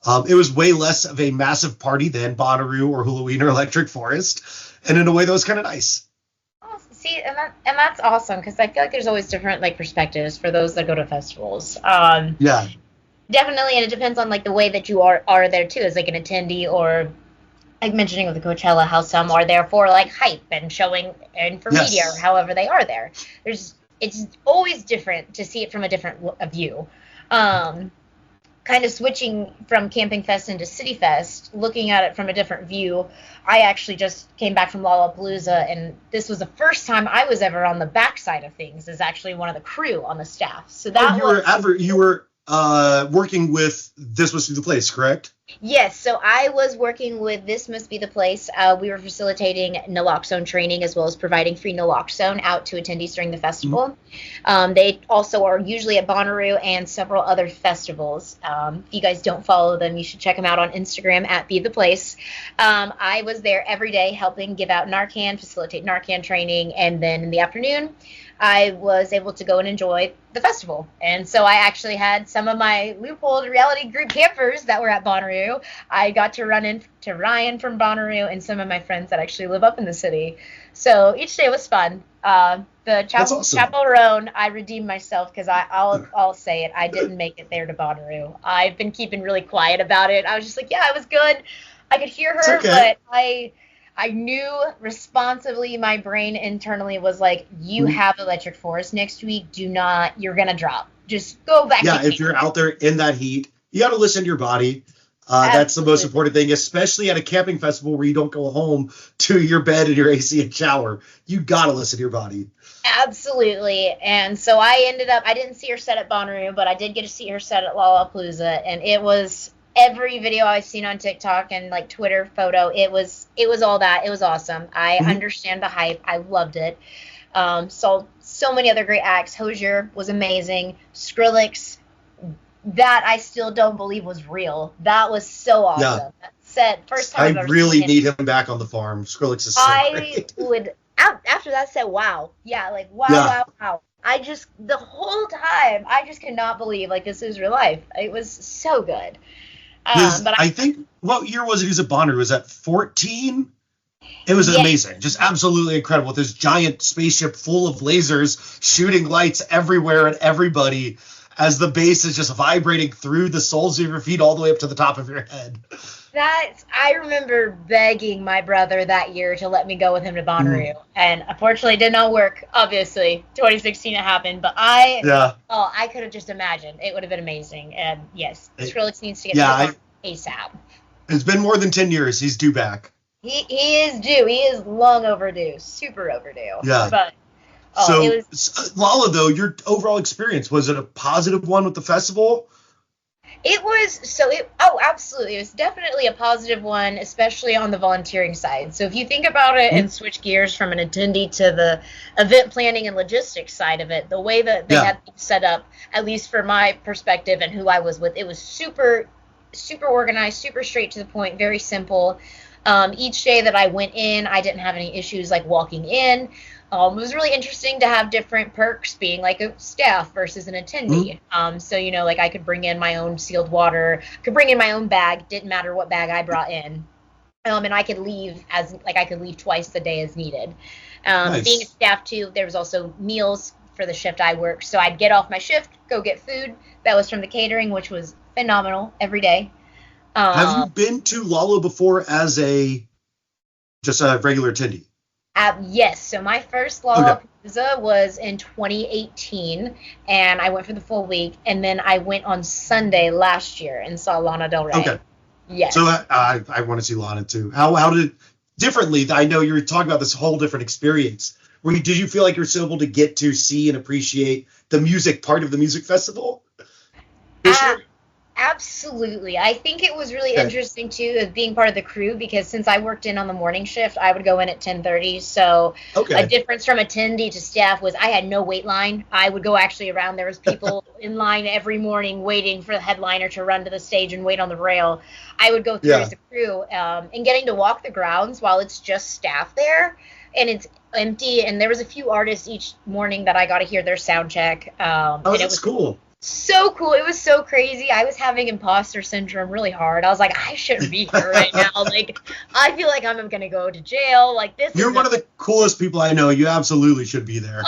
Speaker 2: It was way less of a massive party than Bonnaroo or Halloween or Electric Forest, and in a way that was kind of nice.
Speaker 1: See, and that's awesome because I feel like there's always different like perspectives for those that go to festivals.
Speaker 2: Yeah.
Speaker 1: Definitely, and it depends on like the way that you are there too, as like an attendee, or like mentioning with the Coachella, how some are there for like hype and showing and for media, or however they are there. It's always different to see it from a different view. Kind of switching from Camping Fest into City Fest, looking at it from a different view. I actually just came back from Lollapalooza, and this was the first time I was ever on the backside of things as actually one of the crew on the staff. So that
Speaker 2: you were working with This Must Be the Place, correct?
Speaker 1: Yes, so I was working with This Must Be the Place. We were facilitating naloxone training as well as providing free naloxone out to attendees during the festival. Mm-hmm. They also are usually at Bonnaroo and several other festivals. If you guys don't follow them, you should check them out on Instagram at Be The Place. I was there every day helping give out Narcan, facilitate Narcan training, and then in the afternoon, I was able to go and enjoy the festival. And so I actually had some of my Loophole reality group campers that were at Bonnaroo. I got to run into Ryan from Bonnaroo and some of my friends that actually live up in the city. So each day was fun. The Chaperone, I redeemed myself because I'll say it. I didn't make it there to Bonnaroo. I've been keeping really quiet about it. I was just like, yeah, it was good. I could hear her, but I knew responsibly, my brain internally was like, you have Electric Forest next week. You're going to drop. Just go back.
Speaker 2: Yeah, if you're out there in that heat, you got to listen to your body. That's the most important thing, especially at a camping festival where you don't go home to your bed and your AC and shower. You got to listen to your body.
Speaker 1: Absolutely. And so I didn't see her set at Bonnaroo, but I did get to see her set at Lollapalooza. And it was every video I've seen on TikTok and like Twitter photo. It was all that. It was awesome. I understand the hype. I loved it. So many other great acts. Hozier was amazing. Skrillex, that I still don't believe was real. That was so awesome. Yeah. That set, first time
Speaker 2: I really need him back on the farm. Skrillex is so great.
Speaker 1: I would, after that set, wow. Yeah, like, wow. The whole time, I just cannot believe, like, this is real life. It was so good.
Speaker 2: I think, what year was it? He was at Bonnaroo. Was that 14? It was amazing. Just absolutely incredible. With this giant spaceship full of lasers shooting lights everywhere at everybody as the bass is just vibrating through the soles of your feet all the way up to the top of your head.
Speaker 1: I remember begging my brother that year to let me go with him to Bonnaroo, and unfortunately it did not work. Obviously, 2016 it happened, but I could have just imagined. It would have been amazing. And yes, Skrillex needs to get ASAP.
Speaker 2: It's been more than 10 years. He's due back.
Speaker 1: He is due. He is long overdue. Super overdue.
Speaker 2: Yeah.
Speaker 1: But
Speaker 2: Lala, though, your overall experience, was it a positive one with the festival?
Speaker 1: It was, absolutely. It was definitely a positive one, especially on the volunteering side. So if you think about it and switch gears from an attendee to the event planning and logistics side of it, the way that they had things set up, at least for my perspective and who I was with, it was super, super organized, super straight to the point, very simple. Each day that I went in, I didn't have any issues like walking in. It was really interesting to have different perks being like a staff versus an attendee. So, like I could bring in my own sealed water, could bring in my own bag, didn't matter what bag I brought in. And I could leave twice a day as needed. Nice. Being a staff too, there was also meals for the shift I worked. So I'd get off my shift, go get food. That was from the catering, which was phenomenal every day.
Speaker 2: Have you been to Lala before as just a regular attendee?
Speaker 1: Yes. So my first Lollapalooza was in 2018, and I went for the full week, and then I went on Sunday last year and saw Lana Del Rey.
Speaker 2: Okay.
Speaker 1: Yes.
Speaker 2: So I want to see Lana too. How did differently? I know you're talking about this whole different experience. Did you feel like you're still able to get to see and appreciate the music part of the music festival this year?
Speaker 1: Absolutely. I think it was really interesting too as being part of the crew, because since I worked in on the morning shift, I would go in at 10:30. So a difference from attendee to staff was I had no wait line. I would go actually around. There was people in line every morning waiting for the headliner to run to the stage and wait on the rail. I would go through as a crew, and getting to walk the grounds while it's just staff there and it's empty. And there was a few artists each morning that I got to hear their sound check.
Speaker 2: And
Speaker 1: it
Speaker 2: that's
Speaker 1: was
Speaker 2: cool.
Speaker 1: So cool. It was so crazy. I was having imposter syndrome really hard. I was like, I shouldn't be here right now. Like, I feel like I'm going to go to jail. Like, this
Speaker 2: You're one of the coolest people I know. You absolutely should be there.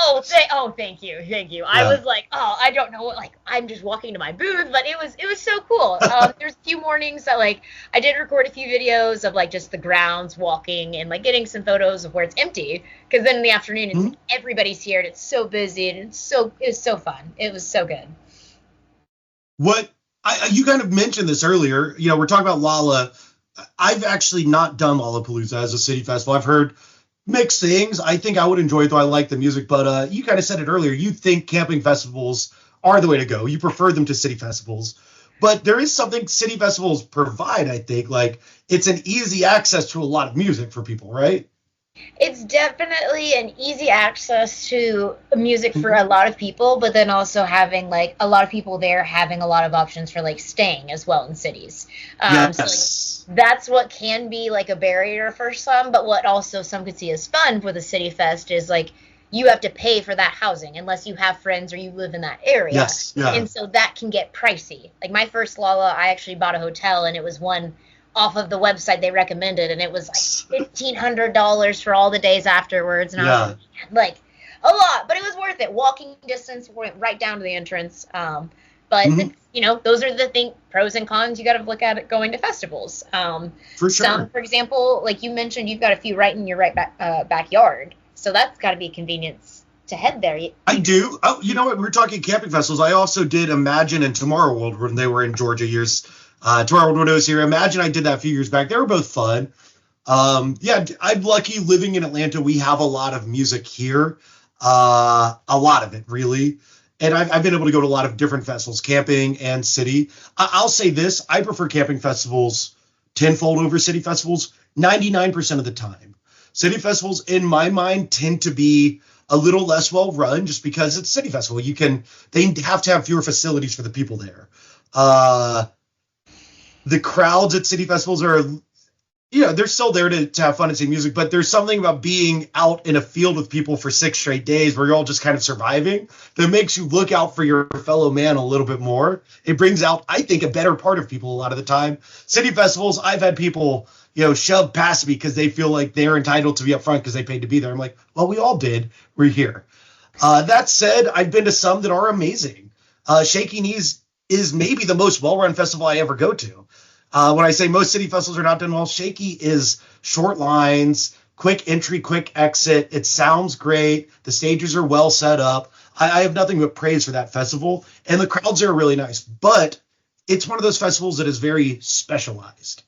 Speaker 1: Thank you. Yeah. I was like, I don't know what, like, I'm just walking to my booth, but it was so cool. There's a few mornings that, like, I did record a few videos of, like, just the grounds walking and, like, getting some photos of where it's empty. Because then in the afternoon, it's like, everybody's here and it's so busy and it was so fun. It was so good.
Speaker 2: You kind of mentioned this earlier. We're talking about Lolla. I've actually not done Lollapalooza as a city festival. I've heard mixed things. I think I would enjoy it, though I like the music. But you kind of said it earlier. You think camping festivals are the way to go. You prefer them to city festivals. But there is something city festivals provide, I think. Like, it's an easy access to a lot of music for people, right?
Speaker 1: It's definitely an easy access to music for a lot of people, but then also having, like, a lot of people there having a lot of options for, like, staying as well in cities. So, like, that's what can be, like, a barrier for some, but what also some could see as fun with a city fest is, like, you have to pay for that housing unless you have friends or you live in that area.
Speaker 2: Yes, yeah.
Speaker 1: And so that can get pricey. Like, my first Lolla, I actually bought a hotel, and it was one off of the website they recommended, and it was like $1,500 for all the days afterwards, and I was like a lot, but it was worth it. Walking distance, went right down to the entrance. But those are the pros and cons you got to look at it going to festivals.
Speaker 2: For sure.
Speaker 1: For example, like you mentioned, you've got a few right in your backyard, so that's got to be a convenience to head there.
Speaker 2: I do. Oh, you know what? We're talking camping festivals. I also did Imagine and Tomorrow World when they were in Georgia years. Tomorrow World when I was here. Imagine I did that a few years back. They were both fun. I'm lucky living in Atlanta. We have a lot of music here. A lot of it, really. And I've been able to go to a lot of different festivals, camping and city. I'll say this. I prefer camping festivals tenfold over city festivals 99% of the time. City festivals, in my mind, tend to be a little less well run just because it's a city festival. They have to have fewer facilities for the people there. The crowds at city festivals are, they're still there to have fun and see music, but there's something about being out in a field with people for 6 straight days where you're all just kind of surviving that makes you look out for your fellow man a little bit more. It brings out, I think, a better part of people a lot of the time. City festivals, I've had people, shove past me because they feel like they're entitled to be up front because they paid to be there. I'm like, well, we all did. We're here. That said, I've been to some that are amazing. Shaky Knees is maybe the most well-run festival I ever go to. When I say most city festivals are not done well, Shaky is short lines, quick entry, quick exit. It sounds great. The stages are well set up. I have nothing but praise for that festival. And the crowds are really nice. But it's one of those festivals that is very specialized.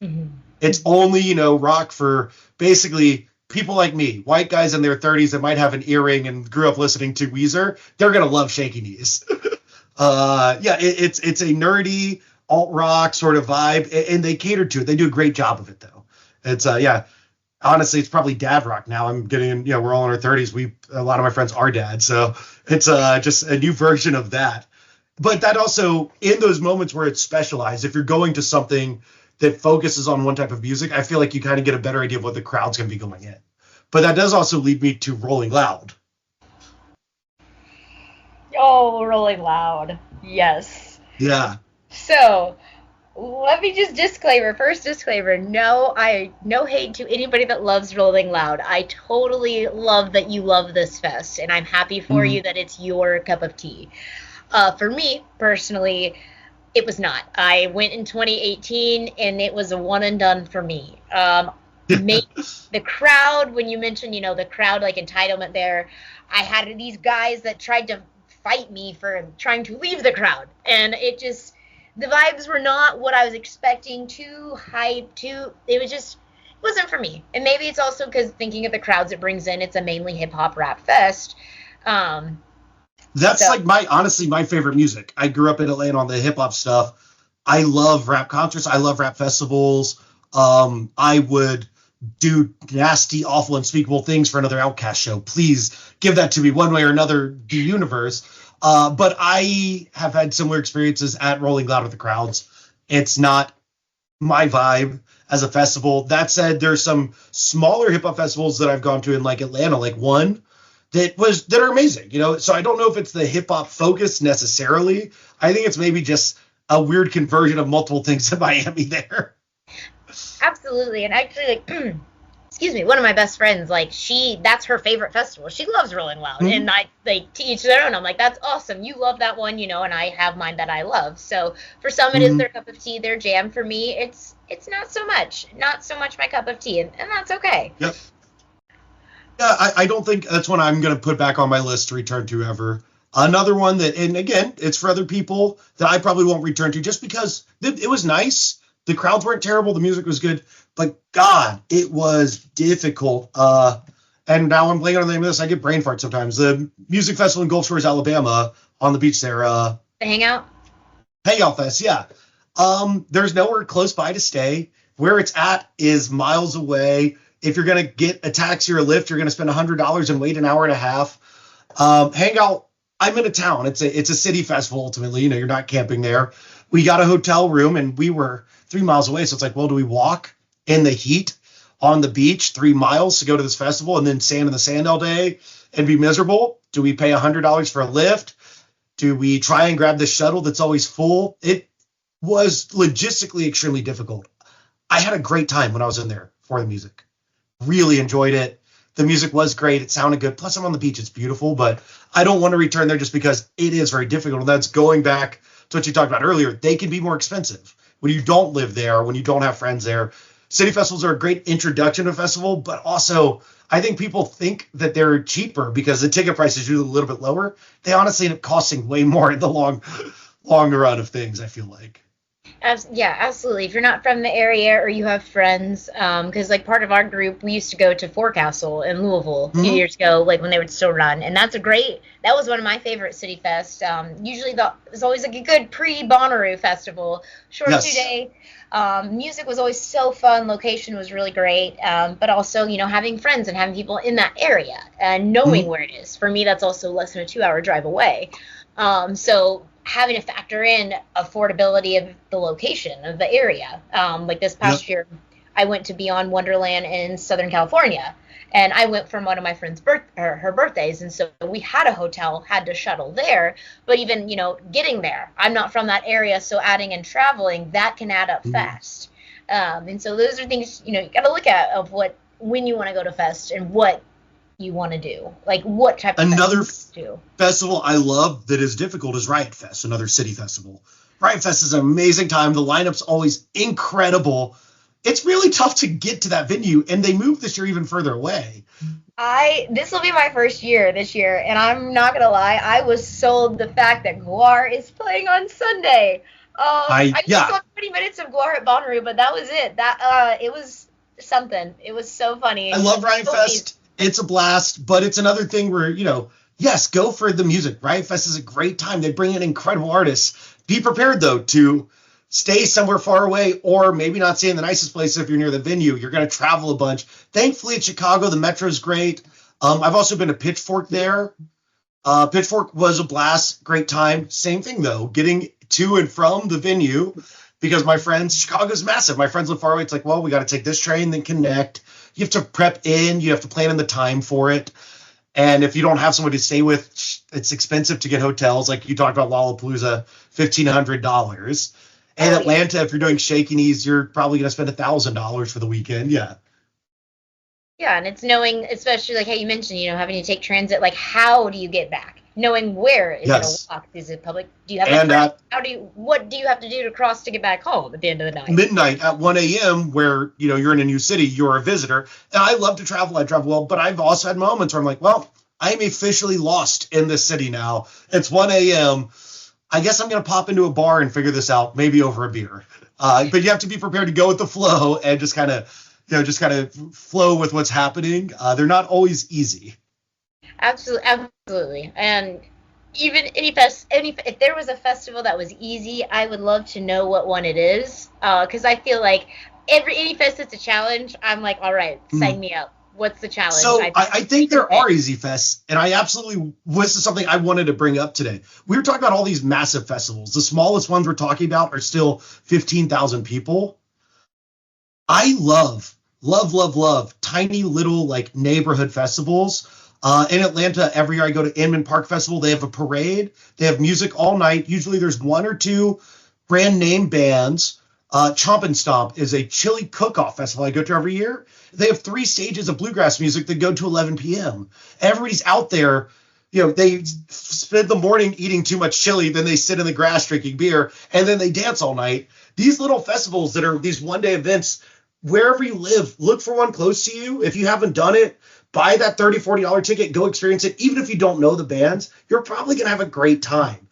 Speaker 2: Mm-hmm. It's only, rock for basically people like me, white guys in their 30s that might have an earring and grew up listening to Weezer. They're going to love Shaky Knees. It's a nerdy alt rock sort of vibe, and they cater to it. They do a great job of it, though. It's honestly, it's probably dad rock now. I'm getting, we're all in our 30s. A lot of my friends are dads, so it's just a new version of that. But that also, in those moments where it's specialized, if you're going to something that focuses on one type of music, I feel like you kind of get a better idea of what the crowd's going to be going in. But that does also lead me to Rolling Loud.
Speaker 1: Oh, Rolling Loud. Yes.
Speaker 2: Yeah.
Speaker 1: So, let me just first disclaimer, no hate to anybody that loves Rolling Loud. I totally love that you love this fest, and I'm happy for you that it's your cup of tea. For me, personally, it was not. I went in 2018, and it was a one and done for me. make the crowd, when you mentioned, the crowd, like entitlement there, I had these guys that tried to fight me for trying to leave the crowd. And the vibes were not what I was expecting, too hype, it wasn't for me. And maybe it's also because thinking of the crowds it brings in, it's a mainly hip hop rap fest.
Speaker 2: That's like honestly my favorite music. I grew up in Atlanta on the hip hop stuff. I love rap concerts. I love rap festivals. I would do nasty, awful, unspeakable things for another Outkast show. Please give that to me one way or another, the universe. But I have had similar experiences at Rolling Loud with the crowds. It's not my vibe as a festival. That said, there's some smaller hip hop festivals that I've gone to in like Atlanta, like one that are amazing, So I don't know if it's the hip hop focus necessarily. I think it's maybe just a weird conversion of multiple things in Miami there.
Speaker 1: Absolutely. And actually, like, excuse me, one of my best friends, like that's her favorite festival. She loves Rolling Loud. Mm-hmm. And to each their own. I'm like, that's awesome. You love that one, and I have mine that I love. So for some, it is their cup of tea, their jam. For me, it's not so much my cup of tea. And that's okay.
Speaker 2: Yep. Yeah, I don't think that's one I'm going to put back on my list to return to ever. Another one that, and again, it's for other people that I probably won't return to just because it was nice. The crowds weren't terrible. The music was good. But God, it was difficult. And now I'm blanking on the name of this. I get brain fart sometimes. The music festival in Gulf Shores, Alabama, on the beach there.
Speaker 1: The Hangout?
Speaker 2: Hangout Fest, yeah. There's nowhere close by to stay. Where it's at is miles away. If you're going to get a taxi or a Lyft, you're going to spend $100 and wait an hour and a half. Hangout, I'm in a town. It's a city festival, ultimately. You're not camping there. We got a hotel room, and we were 3 miles away. So it's like, well, do we walk in the heat on the beach 3 miles to go to this festival and then stand in the sand all day and be miserable? Do we pay $100 for a Lyft? Do we try and grab the shuttle that's always full? It was logistically extremely difficult. I had a great time when I was in there for the music. Really enjoyed it. The music was great. It sounded good. Plus, I'm on the beach. It's beautiful, but I don't want to return there just because it is very difficult. And that's going back to what you talked about earlier. They can be more expensive when you don't live there, when you don't have friends there. City festivals are a great introduction to a festival, but also I think people think that they're cheaper because the ticket price is usually a little bit lower. They honestly end up costing way more in the long run of things, I feel like.
Speaker 1: Yeah, absolutely. If you're not from the area or you have friends, because like part of our group, we used to go to Forecastle in Louisville a few years ago, like when they would still run, and that was one of my favorite city fests. Usually it's always like a good pre-Bonnaroo festival, short 2-day. Music was always so fun. Location was really great, but also having friends and having people in that area and knowing where it is. For me, that's also less than a 2-hour drive away. So having to factor in affordability of the location of the area. Like this past year, I went to Beyond Wonderland in Southern California, and I went from one of my friend's her birthdays, and so we had a hotel, had to shuttle there. But even getting there, I'm not from that area, so adding and traveling that can add up fast. And so those are things you got to look at of when you want to go to fest and what you want to do, like what type of
Speaker 2: another
Speaker 1: do.
Speaker 2: Festival I love that is difficult is Riot Fest, another city festival. Riot Fest is an amazing time. The lineup's always incredible. It's really tough to get to that venue, and they moved this year even further away.
Speaker 1: This will be my first year this year, and I'm not gonna lie, I was sold the fact that Guar is playing on Sunday. I just saw 20 minutes of Guar at Bonnaroo, but that was it. It was something. It was so funny.
Speaker 2: I love Riot Fest. It's a blast, but it's another thing where, yes, go for the music. Riot Fest is a great time. They bring in incredible artists. Be prepared, though, to stay somewhere far away or maybe not stay in the nicest place if you're near the venue. You're going to travel a bunch. Thankfully, at Chicago, the metro's great. I've also been to Pitchfork there. Pitchfork was a blast. Great time. Same thing, though, getting to and from the venue because Chicago's massive. My friends live far away. It's like, well, we got to take this train, then connect. You have to prep in. You have to plan in the time for it. And if you don't have someone to stay with, it's expensive to get hotels. Like you talked about Lollapalooza, $1,500. And Atlanta, if you're doing Shaky Knees, you're probably going to spend $1,000 for the weekend. Yeah.
Speaker 1: Yeah, and it's knowing, especially like how you mentioned, having to take transit, like how do you get back? knowing where is
Speaker 2: Yes.
Speaker 1: it a walk? Is it public? Do you have
Speaker 2: And
Speaker 1: a what do you have to do to cross to get back home at the end of the night?
Speaker 2: midnight at 1 a.m. where, you're in a new city, you're a visitor. And I love to travel. I travel well, but I've also had moments where I'm like, well, I'm officially lost in this city now. It's 1 a.m. I guess I'm going to pop into a bar and figure this out, maybe over a beer. But you have to be prepared to go with the flow and just kind of flow with what's happening. They're not always easy.
Speaker 1: Absolutely. And even if there was a festival that was easy, I would love to know what one it is. Because I feel like any fest that's a challenge, I'm like, all right, sign me up. What's the challenge?
Speaker 2: So I think there are easy fests, and I absolutely, this is something I wanted to bring up today. We were talking about all these massive festivals. The smallest ones we're talking about are still 15,000 people. I love tiny little like neighborhood festivals. In Atlanta, every year I go to Inman Park Festival. They have a parade. They have music all night. Usually there's one or two brand name bands. Chomp and Stomp is a chili cook-off festival I go to every year. They have 3 stages of bluegrass music that go to 11 p.m. Everybody's out there. They spend the morning eating too much chili, then they sit in the grass drinking beer, and then they dance all night. These little festivals that are these one-day events, wherever you live, look for one close to you. If you haven't done it, buy that $30, $40 ticket, go experience it. Even if you don't know the bands, you're probably going to have a great time.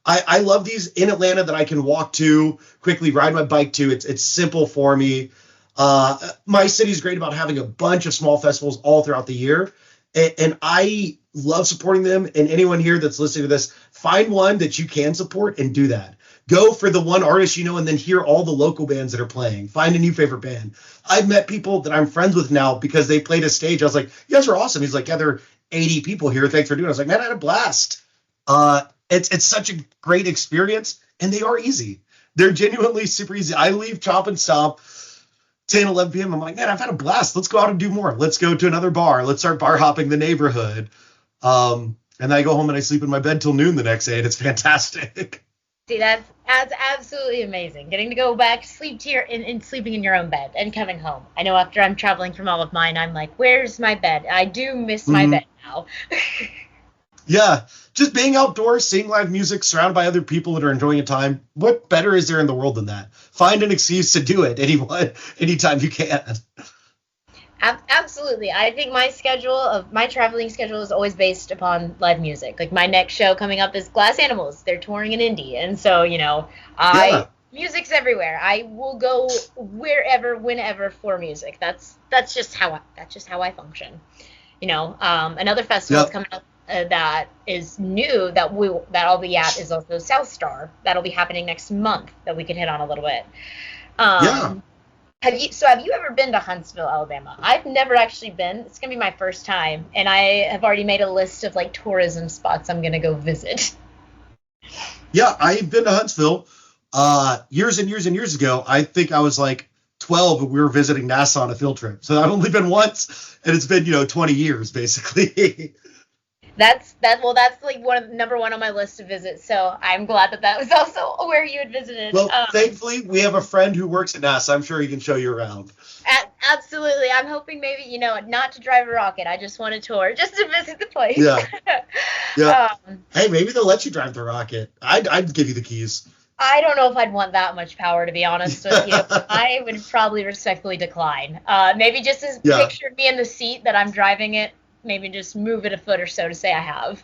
Speaker 2: I love these in Atlanta that I can walk to, quickly ride my bike to. It's simple for me. My city's great about having a bunch of small festivals all throughout the year. And I love supporting them. And anyone here that's listening to this, find one that you can support and do that. Go for the one artist and then hear all the local bands that are playing. Find a new favorite band. I've met people that I'm friends with now because they played a stage. I was like, you guys are awesome. He's like, yeah, there are 80 people here. Thanks for doing it. I was like, man, I had a blast. It's such a great experience, and they are easy. They're genuinely super easy. I leave Chomp and Stomp 10, 11 p.m. I'm like, man, I've had a blast. Let's go out and do more. Let's go to another bar. Let's start bar hopping the neighborhood. And then I go home and I sleep in my bed till noon the next day, and it's fantastic.
Speaker 1: See, that's absolutely amazing. Getting to go back, sleep here, and sleeping in your own bed and coming home. I know after I'm traveling from all of mine, I'm like, where's my bed? I do miss my bed now.
Speaker 2: Yeah, just being outdoors, seeing live music, surrounded by other people that are enjoying a time. What better is there in the world than that? Find an excuse to do it anytime you can.
Speaker 1: Absolutely. I think my traveling schedule is always based upon live music. Like my next show coming up is Glass Animals. They're touring in Indy. And so, music's everywhere. I will go wherever, whenever for music. That's just how I function. Another festival is coming up that is new that I'll be at is also South Star. That'll be happening next month that we could hit on a little bit. Have you ever been to Huntsville, Alabama? I've never actually been. It's going to be my first time, and I have already made a list of like tourism spots I'm going to go visit.
Speaker 2: Yeah, I've been to Huntsville years and years and years ago. I think I was like 12 and we were visiting NASA on a field trip. So I've only been once, and it's been 20 years basically.
Speaker 1: That's like number one on my list to visit. So I'm glad that was also where you had visited.
Speaker 2: Well, thankfully we have a friend who works at NASA. I'm sure he can show you around.
Speaker 1: Absolutely. I'm hoping maybe not to drive a rocket. I just want a tour, just to visit the place.
Speaker 2: Yeah. Hey, maybe they'll let you drive the rocket. I'd give you the keys.
Speaker 1: I don't know if I'd want that much power, to be honest with you. I would probably respectfully decline. Maybe just picture me in the seat that I'm driving it. Maybe just move it a foot or so to say I have.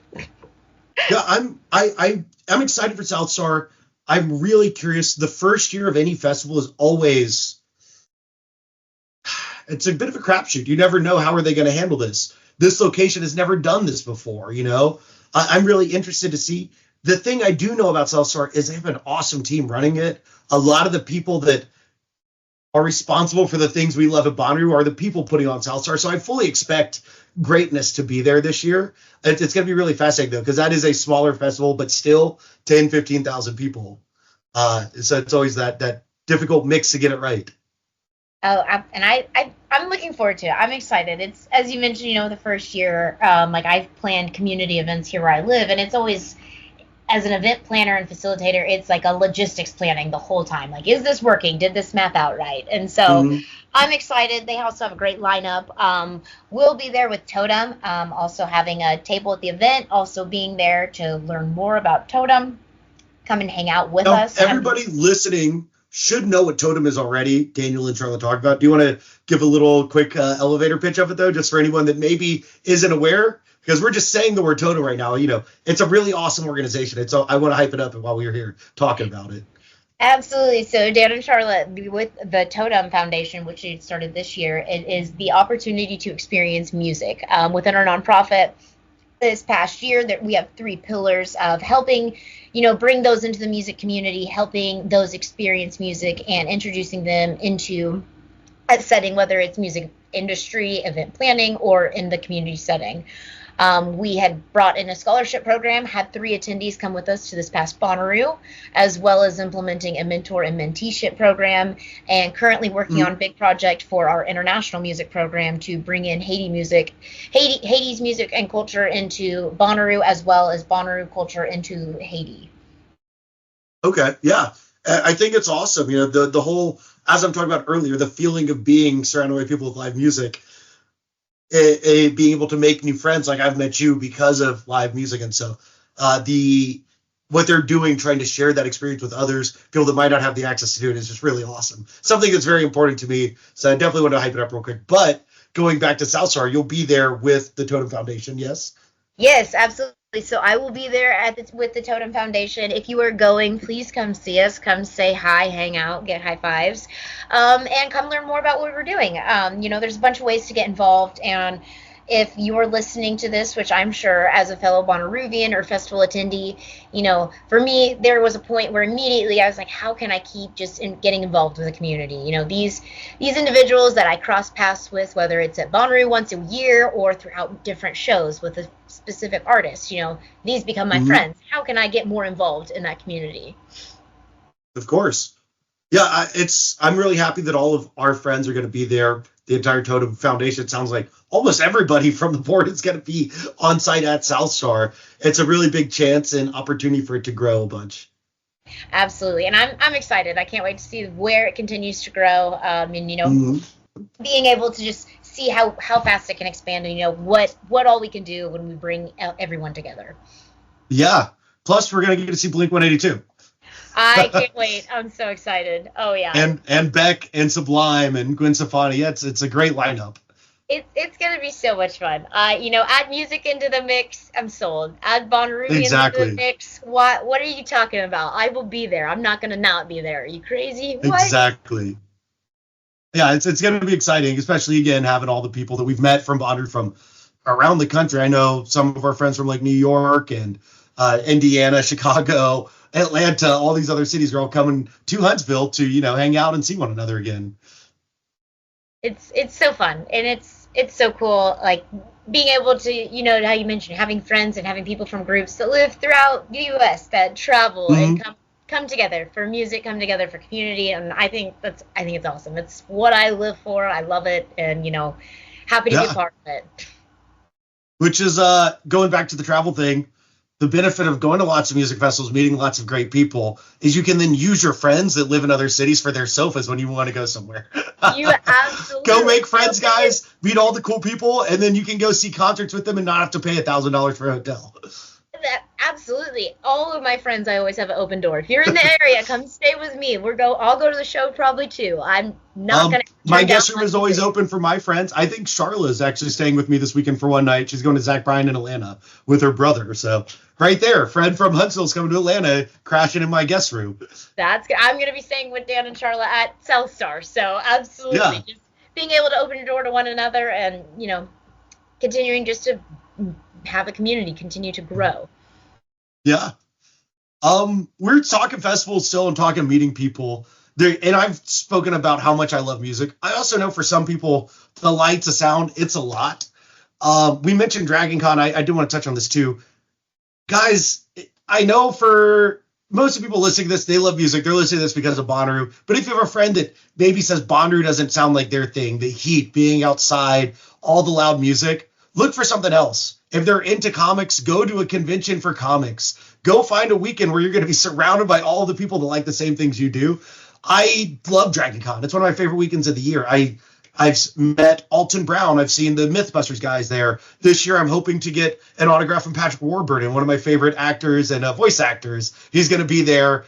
Speaker 2: Yeah, I'm excited for South Star. I'm really curious. The first year of any festival is always, it's a bit of a crapshoot. You never know how are they going to handle this. This location has never done this before. I'm really interested to see. The thing I do know about South Star is they have an awesome team running it. A lot of the people that are responsible for the things we love at Bonnaroo are the people putting on South Star. So I fully expect greatness to be there this year. It's going to be really fascinating, though, because that is a smaller festival, but still 10, 15,000 people. So it's always that difficult mix to get it right.
Speaker 1: Oh, I'm looking forward to it. I'm excited. It's, as you mentioned, the first year, like I've planned community events here where I live, and it's always, as an event planner and facilitator, it's like a logistics planning the whole time. Like, is this working? Did this map out right? And so I'm excited. They also have a great lineup. We'll be there with Totem, also having a table at the event, also being there to learn more about Totem. Come and hang out with
Speaker 2: Now,
Speaker 1: us.
Speaker 2: everybody listening should know what Totem is already. Daniel and Charlotte talked about. Do you want to give a little quick elevator pitch of it, though, just for anyone that maybe isn't aware? Because we're just saying the word Totem right now. It's a really awesome organization. I want to hype it up while we're here talking about it.
Speaker 1: Absolutely. So Dan and Charlotte, with the Totem Foundation, which we started this year, it is the opportunity to experience music within our nonprofit. This past year, that we have 3 pillars of helping, bring those into the music community, helping those experience music, and introducing them into a setting, whether it's music industry, event planning, or in the community setting. We had brought in a scholarship program, had 3 attendees come with us to this past Bonnaroo, as well as implementing a mentor and menteeship program, and currently working on a big project for our international music program to bring in Haiti's music and culture into Bonnaroo, as well as Bonnaroo culture into Haiti.
Speaker 2: Okay, yeah. I think it's awesome. The whole, as I'm talking about earlier, the feeling of being surrounded by people with live music, being able to make new friends. Like, I've met you because of live music, and so what they're doing, trying to share that experience with others, people that might not have the access to do it, is just really awesome. Something that's very important to me. So I definitely want to hype it up real quick. But going back to Southstar, you'll be there with the Totem Foundation, yes?
Speaker 1: Yes, absolutely. So I will be there with the Totem Foundation. If you are going, please come see us. Come say hi, hang out, get high fives, and come learn more about what we're doing. There's a bunch of ways to get involved, and if you're listening to this, which I'm sure as a fellow Bonnaroovian or festival attendee, for me, there was a point where immediately I was like, how can I keep just getting involved with the community? These individuals that I cross paths with, whether it's at Bonnaroo once a year or throughout different shows with a specific artist, these become my friends. How can I get more involved in that community?
Speaker 2: Of course. Yeah, I'm really happy that all of our friends are going to be there. The entire Totem Foundation. It sounds like almost everybody from the board is going to be on site at Southstar. It's a really big chance and opportunity for it to grow a bunch.
Speaker 1: Absolutely, and I'm excited. I can't wait to see where it continues to grow. Being able to just see how fast it can expand, and what all we can do when we bring everyone together.
Speaker 2: Yeah. Plus, we're going to get to see Blink 182.
Speaker 1: I can't wait. I'm so excited. Oh yeah.
Speaker 2: And Beck and Sublime and Gwen Stefani. Yeah, it's a great lineup.
Speaker 1: It's gonna be so much fun. Add music into the mix. I'm sold. Add Bonnaroo into the mix. What are you talking about? I will be there. I'm not gonna not be there. Are you crazy? What?
Speaker 2: Exactly. Yeah, it's gonna be exciting, especially again having all the people that we've met from Bonnaroo from around the country. I know some of our friends from like New York and Indiana, Chicago, Atlanta, all these other cities are all coming to Huntsville to, hang out and see one another again.
Speaker 1: It's so fun, and it's so cool, like being able to, how you mentioned having friends and having people from groups that live throughout the US that travel and come together for music, come together for community, and I think it's awesome. It's what I live for. I love it, and happy to be a part of it.
Speaker 2: Which is going back to the travel thing. The benefit of going to lots of music festivals, meeting lots of great people, is you can then use your friends that live in other cities for their sofas when you want to go somewhere.
Speaker 1: You absolutely
Speaker 2: go make friends, guys. Meet all the cool people, and then you can go see concerts with them and not have to pay $1,000 for a hotel.
Speaker 1: Absolutely. All of my friends, I always have an open door. If you're in the area, come stay with me. I'll go to the show probably too. I'm not gonna.
Speaker 2: My guest room is always open for my friends. I think Charla is actually staying with me this weekend for one night. She's going to Zach Bryan in Atlanta with her brother. So right there, Fred from Huntsville is coming to Atlanta, crashing in my guest room.
Speaker 1: That's good. I'm gonna be staying with Dan and Charla at Southstar. So absolutely, just being able to open your door to one another and continuing just to have a community continue to grow.
Speaker 2: Yeah. We're talking festivals still and talking meeting people. And I've spoken about how much I love music. I also know for some people, the lights, the sound, it's a lot. We mentioned Dragon Con. I do want to touch on this too. Guys, I know for most of the people listening to this, they love music. They're listening to this because of Bonnaroo. But if you have a friend that maybe says Bonnaroo doesn't sound like their thing, the heat, being outside, all the loud music, look for something else. If they're into comics, go to a convention for comics. Go find a weekend where you're going to be surrounded by all the people that like the same things you do. I love Dragon Con. It's one of my favorite weekends of the year. I've met Alton Brown. I've seen the Mythbusters guys there. This year, I'm hoping to get an autograph from Patrick Warburton, one of my favorite actors and voice actors. He's going to be there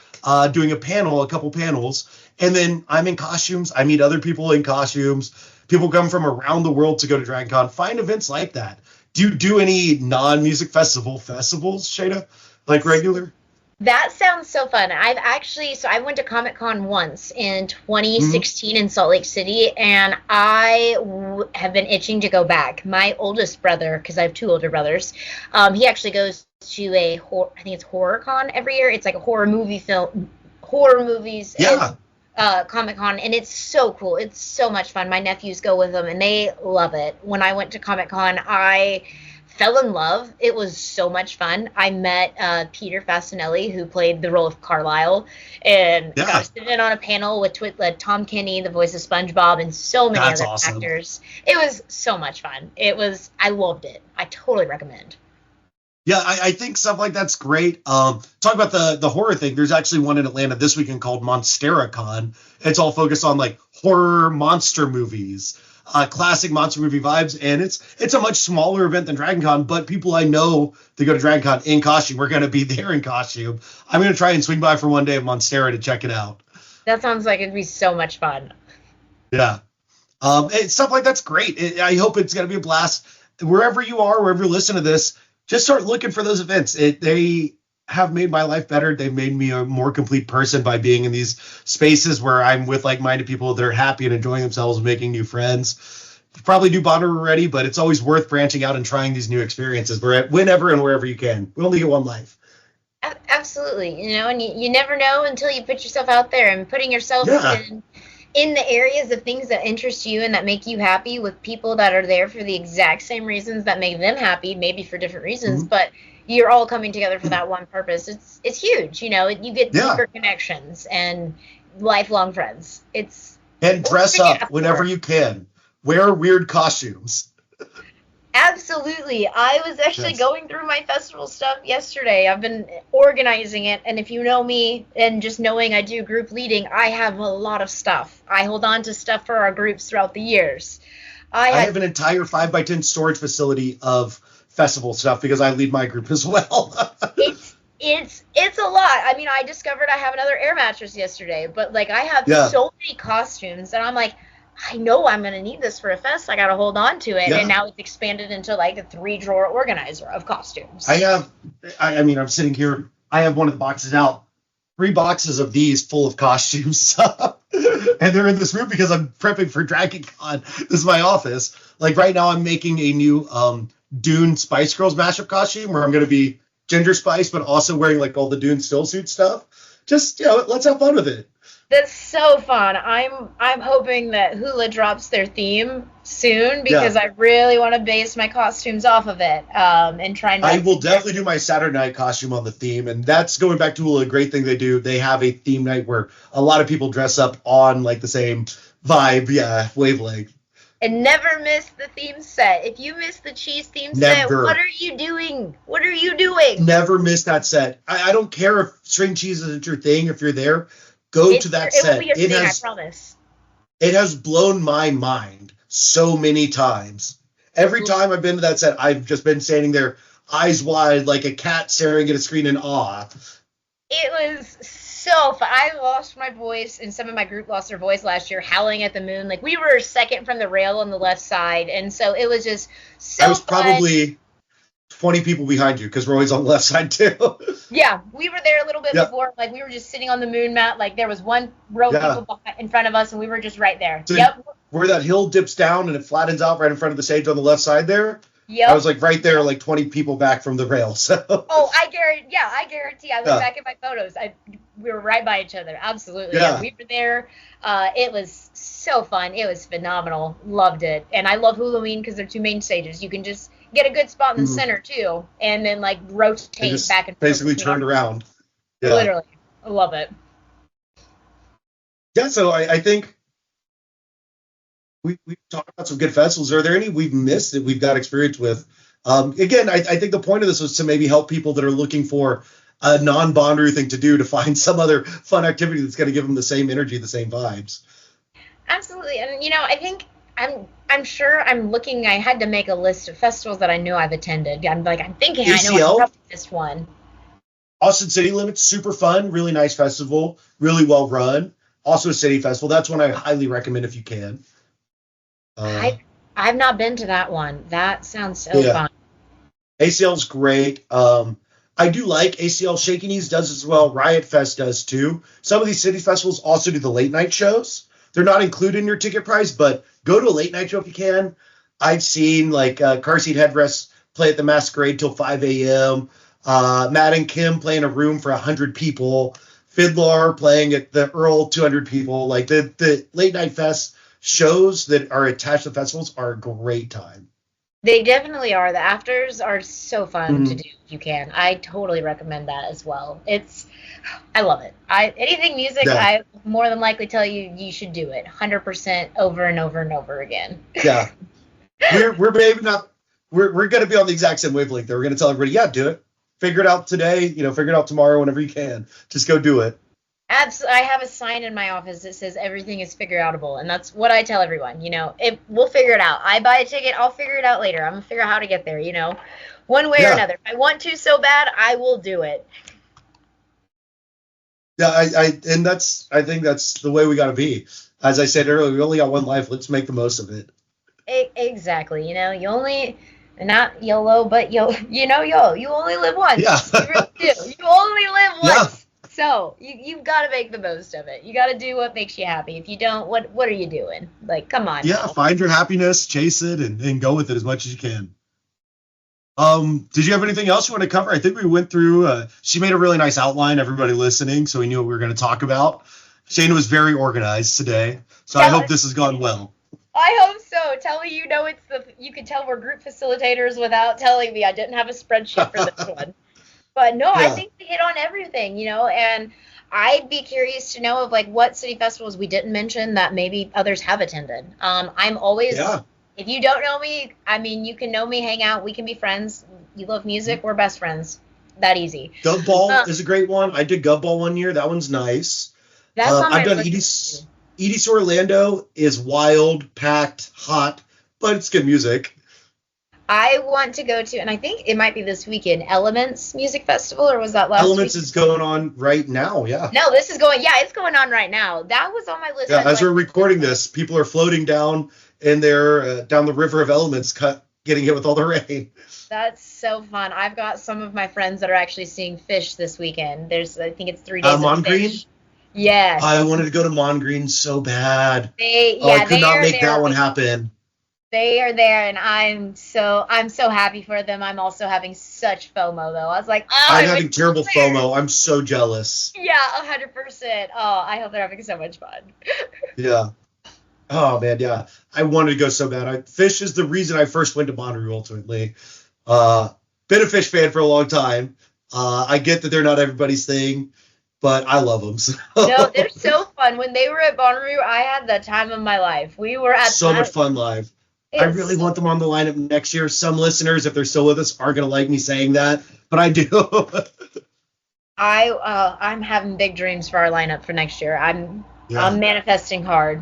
Speaker 2: doing a couple panels. And then I'm in costumes. I meet other people in costumes. People come from around the world to go to Dragon Con. Find events like that. Do you do any non-music festivals, Shaina, like regular?
Speaker 1: That sounds so fun. I went to Comic-Con once in 2016 in Salt Lake City, and have been itching to go back. My oldest brother, because I have two older brothers, he actually goes to I think it's HorrorCon every year. It's like a horror movies.
Speaker 2: Yeah.
Speaker 1: Comic-Con, and it's so cool. It's so much fun. My nephews go with them, and they love it. When I went to Comic-Con, I fell in love. It was so much fun. I met Peter Fasinelli, who played the role of Carlisle, and I was sitting on a panel with Tom Kenny, the voice of SpongeBob, and so many other actors. It was so much fun. I loved it. I totally recommend.
Speaker 2: Yeah, I think stuff like that's great. Talk about the horror thing. There's actually one in Atlanta this weekend called MonsteraCon. It's all focused on like horror monster movies, classic monster movie vibes, and it's a much smaller event than Dragon Con. But people I know that go to Dragon Con in costume, we're going to be there in costume. I'm going to try and swing by for one day at Monstera to check it out.
Speaker 1: That sounds like it'd be so much fun.
Speaker 2: Yeah, stuff like that's great. I hope it's going to be a blast. Wherever you are, wherever you listen to this, just start looking for those events. They have made my life better. They've made me a more complete person by being in these spaces where I'm with like-minded people that are happy and enjoying themselves and making new friends. You probably do Bonnaroo already, but it's always worth branching out and trying these new experiences whenever and wherever you can. We only get one life.
Speaker 1: Absolutely. And you never know until you put yourself out there, and putting yourself in the areas of things that interest you and that make you happy with people that are there for the exact same reasons that make them happy, maybe for different reasons, but you're all coming together for that one purpose. It's huge. You get deeper connections and lifelong friends.
Speaker 2: And dress up whenever you can. Wear weird costumes.
Speaker 1: Absolutely. I was actually going through my festival stuff yesterday. I've been organizing it, and if you know me and just knowing I do group leading, I have a lot of stuff. I hold on to stuff for our groups throughout the years. I have an entire 5x10 storage facility of festival stuff because I lead my group as well. It's a lot. I mean, I discovered I have another air mattress yesterday, but like I have so many costumes, and I'm like, I know I'm going to need this for a fest. I got to hold on to it. Yeah. And now it's expanded into like a 3-drawer organizer of costumes.
Speaker 2: I'm sitting here. I have one of the boxes out. 3 boxes of these full of costumes. And they're in this room because I'm prepping for Dragon Con. This is my office. Like right now I'm making a new Dune Spice Girls mashup costume where I'm going to be Ginger Spice, but also wearing like all the Dune still suit stuff. Just, let's have fun with it.
Speaker 1: That's so fun. I'm hoping that Hula drops their theme soon because I really want to base my costumes off of it and try.
Speaker 2: I will definitely do my Saturday night costume on the theme, and that's going back to Hula. A great thing they do. They have a theme night where a lot of people dress up on like the same vibe, wavelength.
Speaker 1: And never miss the theme set. If you miss the cheese theme set, what are you doing? What are you doing?
Speaker 2: Never miss that set. I don't care if string cheese isn't your thing. If you're there, go to that set.
Speaker 1: It will be your thing, I promise.
Speaker 2: It has blown my mind so many times. Every time I've been to that set, I've just been standing there, eyes wide, like a cat staring at a screen in awe.
Speaker 1: It was so fun. I lost my voice, and some of my group lost their voice last year, howling at the moon. Like, we were second from the rail on the left side, and so it was just so fun. I was probably
Speaker 2: 20 people behind you, because we're always on the left side, too.
Speaker 1: Yeah, we were there a little bit before. Like, we were just sitting on the moon mat. Like, there was one row of people in front of us, and we were just right there.
Speaker 2: So where that hill dips down and it flattens out right in front of the stage on the left side there, I was like right there, like 20 people back from the rail. So.
Speaker 1: Oh, I guarantee. I look back at my photos. We were right by each other. Absolutely. Yeah. We were there. It was so fun. It was phenomenal. Loved it. And I love Halloween because they're 2 main stages. You can just get a good spot in the center too, and then like rotate back and forth.
Speaker 2: Basically turned around. Yeah.
Speaker 1: Literally. I love it.
Speaker 2: Yeah, so I think we've talked about some good festivals. Are there any we've missed that we've got experience with? Again, I think the point of this was to maybe help people that are looking for a non-Bonnaroo thing to do to find some other fun activity that's going to give them the same energy, the same vibes.
Speaker 1: Absolutely. And I think I'm sure I'm looking. I had to make a list of festivals that I knew I've attended. I'm thinking I know
Speaker 2: ACL?
Speaker 1: I probably missed one.
Speaker 2: Austin City Limits, super fun, really nice festival, really well run. Also a city festival. That's one I highly recommend if you can.
Speaker 1: I've not been to that one. That sounds so fun.
Speaker 2: ACL's great. I do like ACL Shaky Knees does as well. Riot Fest does too. Some of these city festivals also do the late night shows. They're not included in your ticket price, but go to a late night show if you can. I've seen Car Seat Headrests play at the Masquerade till 5 a.m. Matt and Kim playing a room for 100 people. Fiddler playing at the Earl 200 people. Like the late night fest shows that are attached to festivals are a great time.
Speaker 1: They definitely are. The afters are so fun to do if you can. I totally recommend that as well. I love it. Anything music, I more than likely tell you should do it 100% over and over and over again.
Speaker 2: Yeah. We're maybe not we're gonna be on the exact same wavelength there. We're gonna tell everybody, yeah, do it. Figure it out today, figure it out tomorrow whenever you can. Just go do it.
Speaker 1: Absolutely. I have a sign in my office that says everything is figure outable, and that's what I tell everyone. We'll figure it out. I buy a ticket, I'll figure it out later. I'm gonna figure out how to get there. One way or another. If I want to so bad, I will do it.
Speaker 2: Yeah, I think that's the way we got to be. As I said earlier, we only got one life. Let's make the most of it.
Speaker 1: Exactly. You only. Not YOLO, but you only live once.
Speaker 2: Yeah.
Speaker 1: You really do. You only live once. Yeah. So you've got to make the most of it. You got to do what makes you happy. If you don't, what are you doing? Come on.
Speaker 2: Yeah, find your happiness, chase it, and go with it as much as you can. Did you have anything else you want to cover? I think we went through, she made a really nice outline, everybody listening, so we knew what we were going to talk about. Shaina was very organized today, so I hope this has gone well.
Speaker 1: I hope so. Tell me you can tell we're group facilitators without telling me. I didn't have a spreadsheet for this one. But no, I think we hit on everything, and I'd be curious to know of what city festivals we didn't mention that maybe others have attended. I'm always, if you don't know me, you can know me, hang out, we can be friends. You love music, we're best friends. That easy.
Speaker 2: Gov Ball is a great one. I did Gov Ball one year. That one's nice.
Speaker 1: That's on my
Speaker 2: I've done
Speaker 1: list.
Speaker 2: EDC Orlando is wild, packed, hot, but it's good music.
Speaker 1: I want to go to, and I think it might be this weekend, Elements Music Festival, or was that last
Speaker 2: Elements
Speaker 1: week?
Speaker 2: is going on right now, yeah.
Speaker 1: No, it's going on right now. That was on my list.
Speaker 2: Yeah, as we're recording this, people are floating down in their, down the river of Elements, getting hit with all the rain.
Speaker 1: That's so fun. I've got some of my friends that are actually seeing Fish this weekend. I think it's 3 days of
Speaker 2: Mongreen?
Speaker 1: Fish. Yes.
Speaker 2: I wanted to go to Mongreen so bad.
Speaker 1: I
Speaker 2: could not make that one happen.
Speaker 1: They are there, and I'm so happy for them. I'm also having such FOMO, though. I was like,
Speaker 2: I'm having terrible FOMO. I'm so jealous.
Speaker 1: Yeah, 100%. Oh, I hope they're having so much fun.
Speaker 2: Yeah. Oh, man, yeah. I wanted to go so bad. Fish is the reason I first went to Bonnaroo, ultimately. Been a Fish fan for a long time. I get that they're not everybody's thing, but I love them. So.
Speaker 1: No, they're so fun. When they were at Bonnaroo, I had the time of my life. We were at
Speaker 2: so much fun live. I really want them on the lineup next year. Some listeners, if they're still with us, aren't going to like me saying that, but I do.
Speaker 1: I'm having big dreams for our lineup for next year. I'm manifesting hard.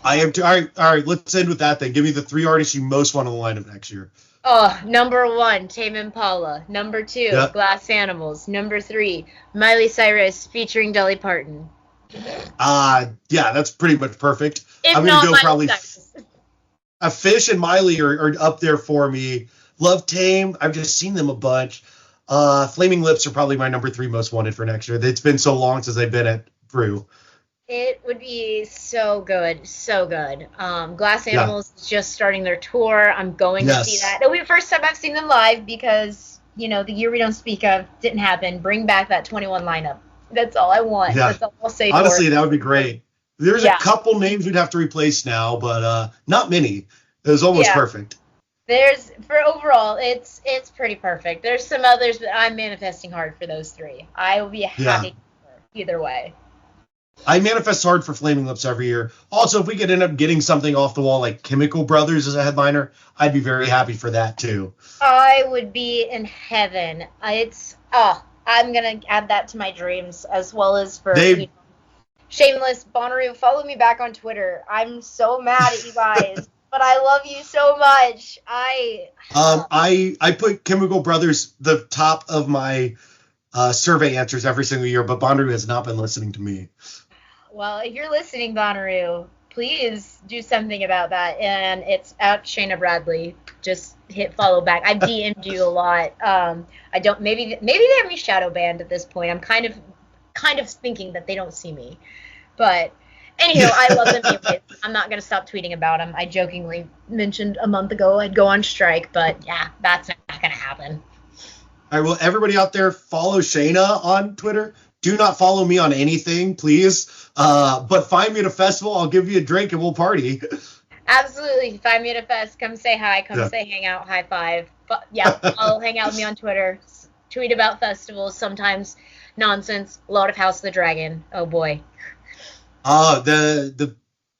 Speaker 2: I am too. All right. Let's end with that then. Give me the 3 artists you most want on the lineup next year.
Speaker 1: Number 1, Tame Impala. Number 2, Glass Animals. Number 3, Miley Cyrus featuring Dolly Parton.
Speaker 2: Yeah, that's pretty much perfect.
Speaker 1: If
Speaker 2: I'm
Speaker 1: not,
Speaker 2: going to go probably
Speaker 1: Cyrus.
Speaker 2: Fish and Miley are up there for me. Love Tame. I've just seen them a bunch. Flaming Lips are probably my number 3 most wanted for next year. It's been so long since they've been at Brew.
Speaker 1: It would be so good, so good. Glass Animals is just starting their tour. I'm going to see that. It'll be the first time I've seen them live because, the year we don't speak of didn't happen. Bring back that 21 lineup. That's all I want. Yeah. That's all I'll say.
Speaker 2: Honestly, that would be great. There's a couple names we'd have to replace now, but not many. It was almost perfect.
Speaker 1: For overall, it's pretty perfect. There's some others, but I'm manifesting hard for those 3. I will be happy either way.
Speaker 2: I manifest hard for Flaming Lips every year. Also, if we could end up getting something off the wall like Chemical Brothers as a headliner, I'd be very happy for that too.
Speaker 1: I would be in heaven. I'm gonna add that to my dreams, as well as for
Speaker 2: They-
Speaker 1: shameless Bonnaroo. Follow me back on Twitter. I'm so mad at you guys, but I love you so much.
Speaker 2: I put Chemical Brothers the top of my survey answers every single year, but Bonnaroo has not been listening to me.
Speaker 1: Well, if you're listening, Bonnaroo, please do something about that. And it's at Shaina Bradley. Just hit follow back. I've DM'd you a lot. I don't. Maybe they have me shadow banned at this point. I'm kind of thinking that they don't see me. But anywho, I love them anyways. I'm not gonna stop tweeting about them. I jokingly mentioned a month ago I'd go on strike, but yeah, that's not gonna happen.
Speaker 2: All right, well, everybody out there, follow Shaina on Twitter. Do not follow me on anything, please. But find me at a festival. I'll give you a drink and we'll party.
Speaker 1: Absolutely. Find me at a fest. Come say hi. Come say hang out. High five. But yeah, I'll hang out with me on Twitter. Tweet about festivals. Sometimes nonsense. A lot of House of the Dragon. Oh boy.
Speaker 2: The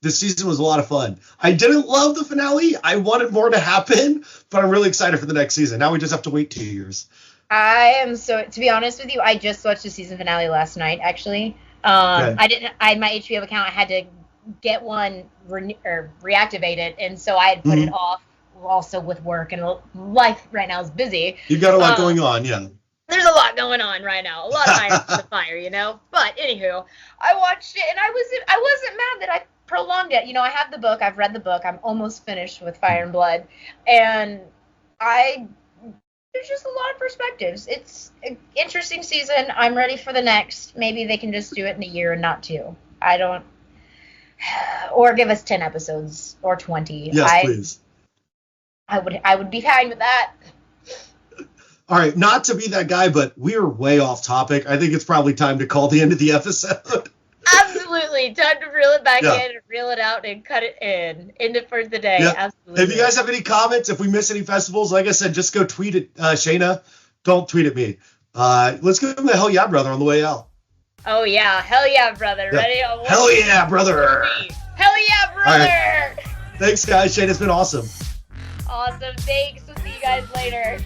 Speaker 2: season was a lot of fun. I didn't love the finale. I wanted more to happen, but I'm really excited for the next season. Now we just have to wait 2 years.
Speaker 1: I am so, to be honest with you, I just watched the season finale last night, actually. My HBO account, I had to get one reactivated, and so I had put it off also with work, and life right now is busy.
Speaker 2: You've got a lot going on, yeah.
Speaker 1: There's a lot going on right now. A lot of irons in the fire, you know? But anywho, I watched it, and I wasn't mad that I prolonged it. You know, I have the book. I've read the book. I'm almost finished with Fire and Blood, and there's just a lot of perspectives. It's an interesting season. I'm ready for the next. Maybe they can just do it in a year and not 2. I don't. Or give us 10 episodes or 20.
Speaker 2: Yes, please.
Speaker 1: I would be fine with that.
Speaker 2: All right, not to be that guy, but we're way off topic. I think it's probably time to call the end of the episode.
Speaker 1: Absolutely. Time to reel it back in and reel it out and cut it in. End it for the day.
Speaker 2: Yeah.
Speaker 1: Absolutely.
Speaker 2: If you guys have any comments, if we miss any festivals, like I said, just go tweet at Shaina. Don't tweet at me. Let's give him the hell yeah, brother, on the way out.
Speaker 1: Oh, yeah. Hell yeah, brother.
Speaker 2: Yeah.
Speaker 1: Ready?
Speaker 2: Hell yeah, brother.
Speaker 1: Hell yeah, brother.
Speaker 2: Right. Thanks, guys. Shaina's been awesome.
Speaker 1: Awesome. Thanks. We'll see you guys later.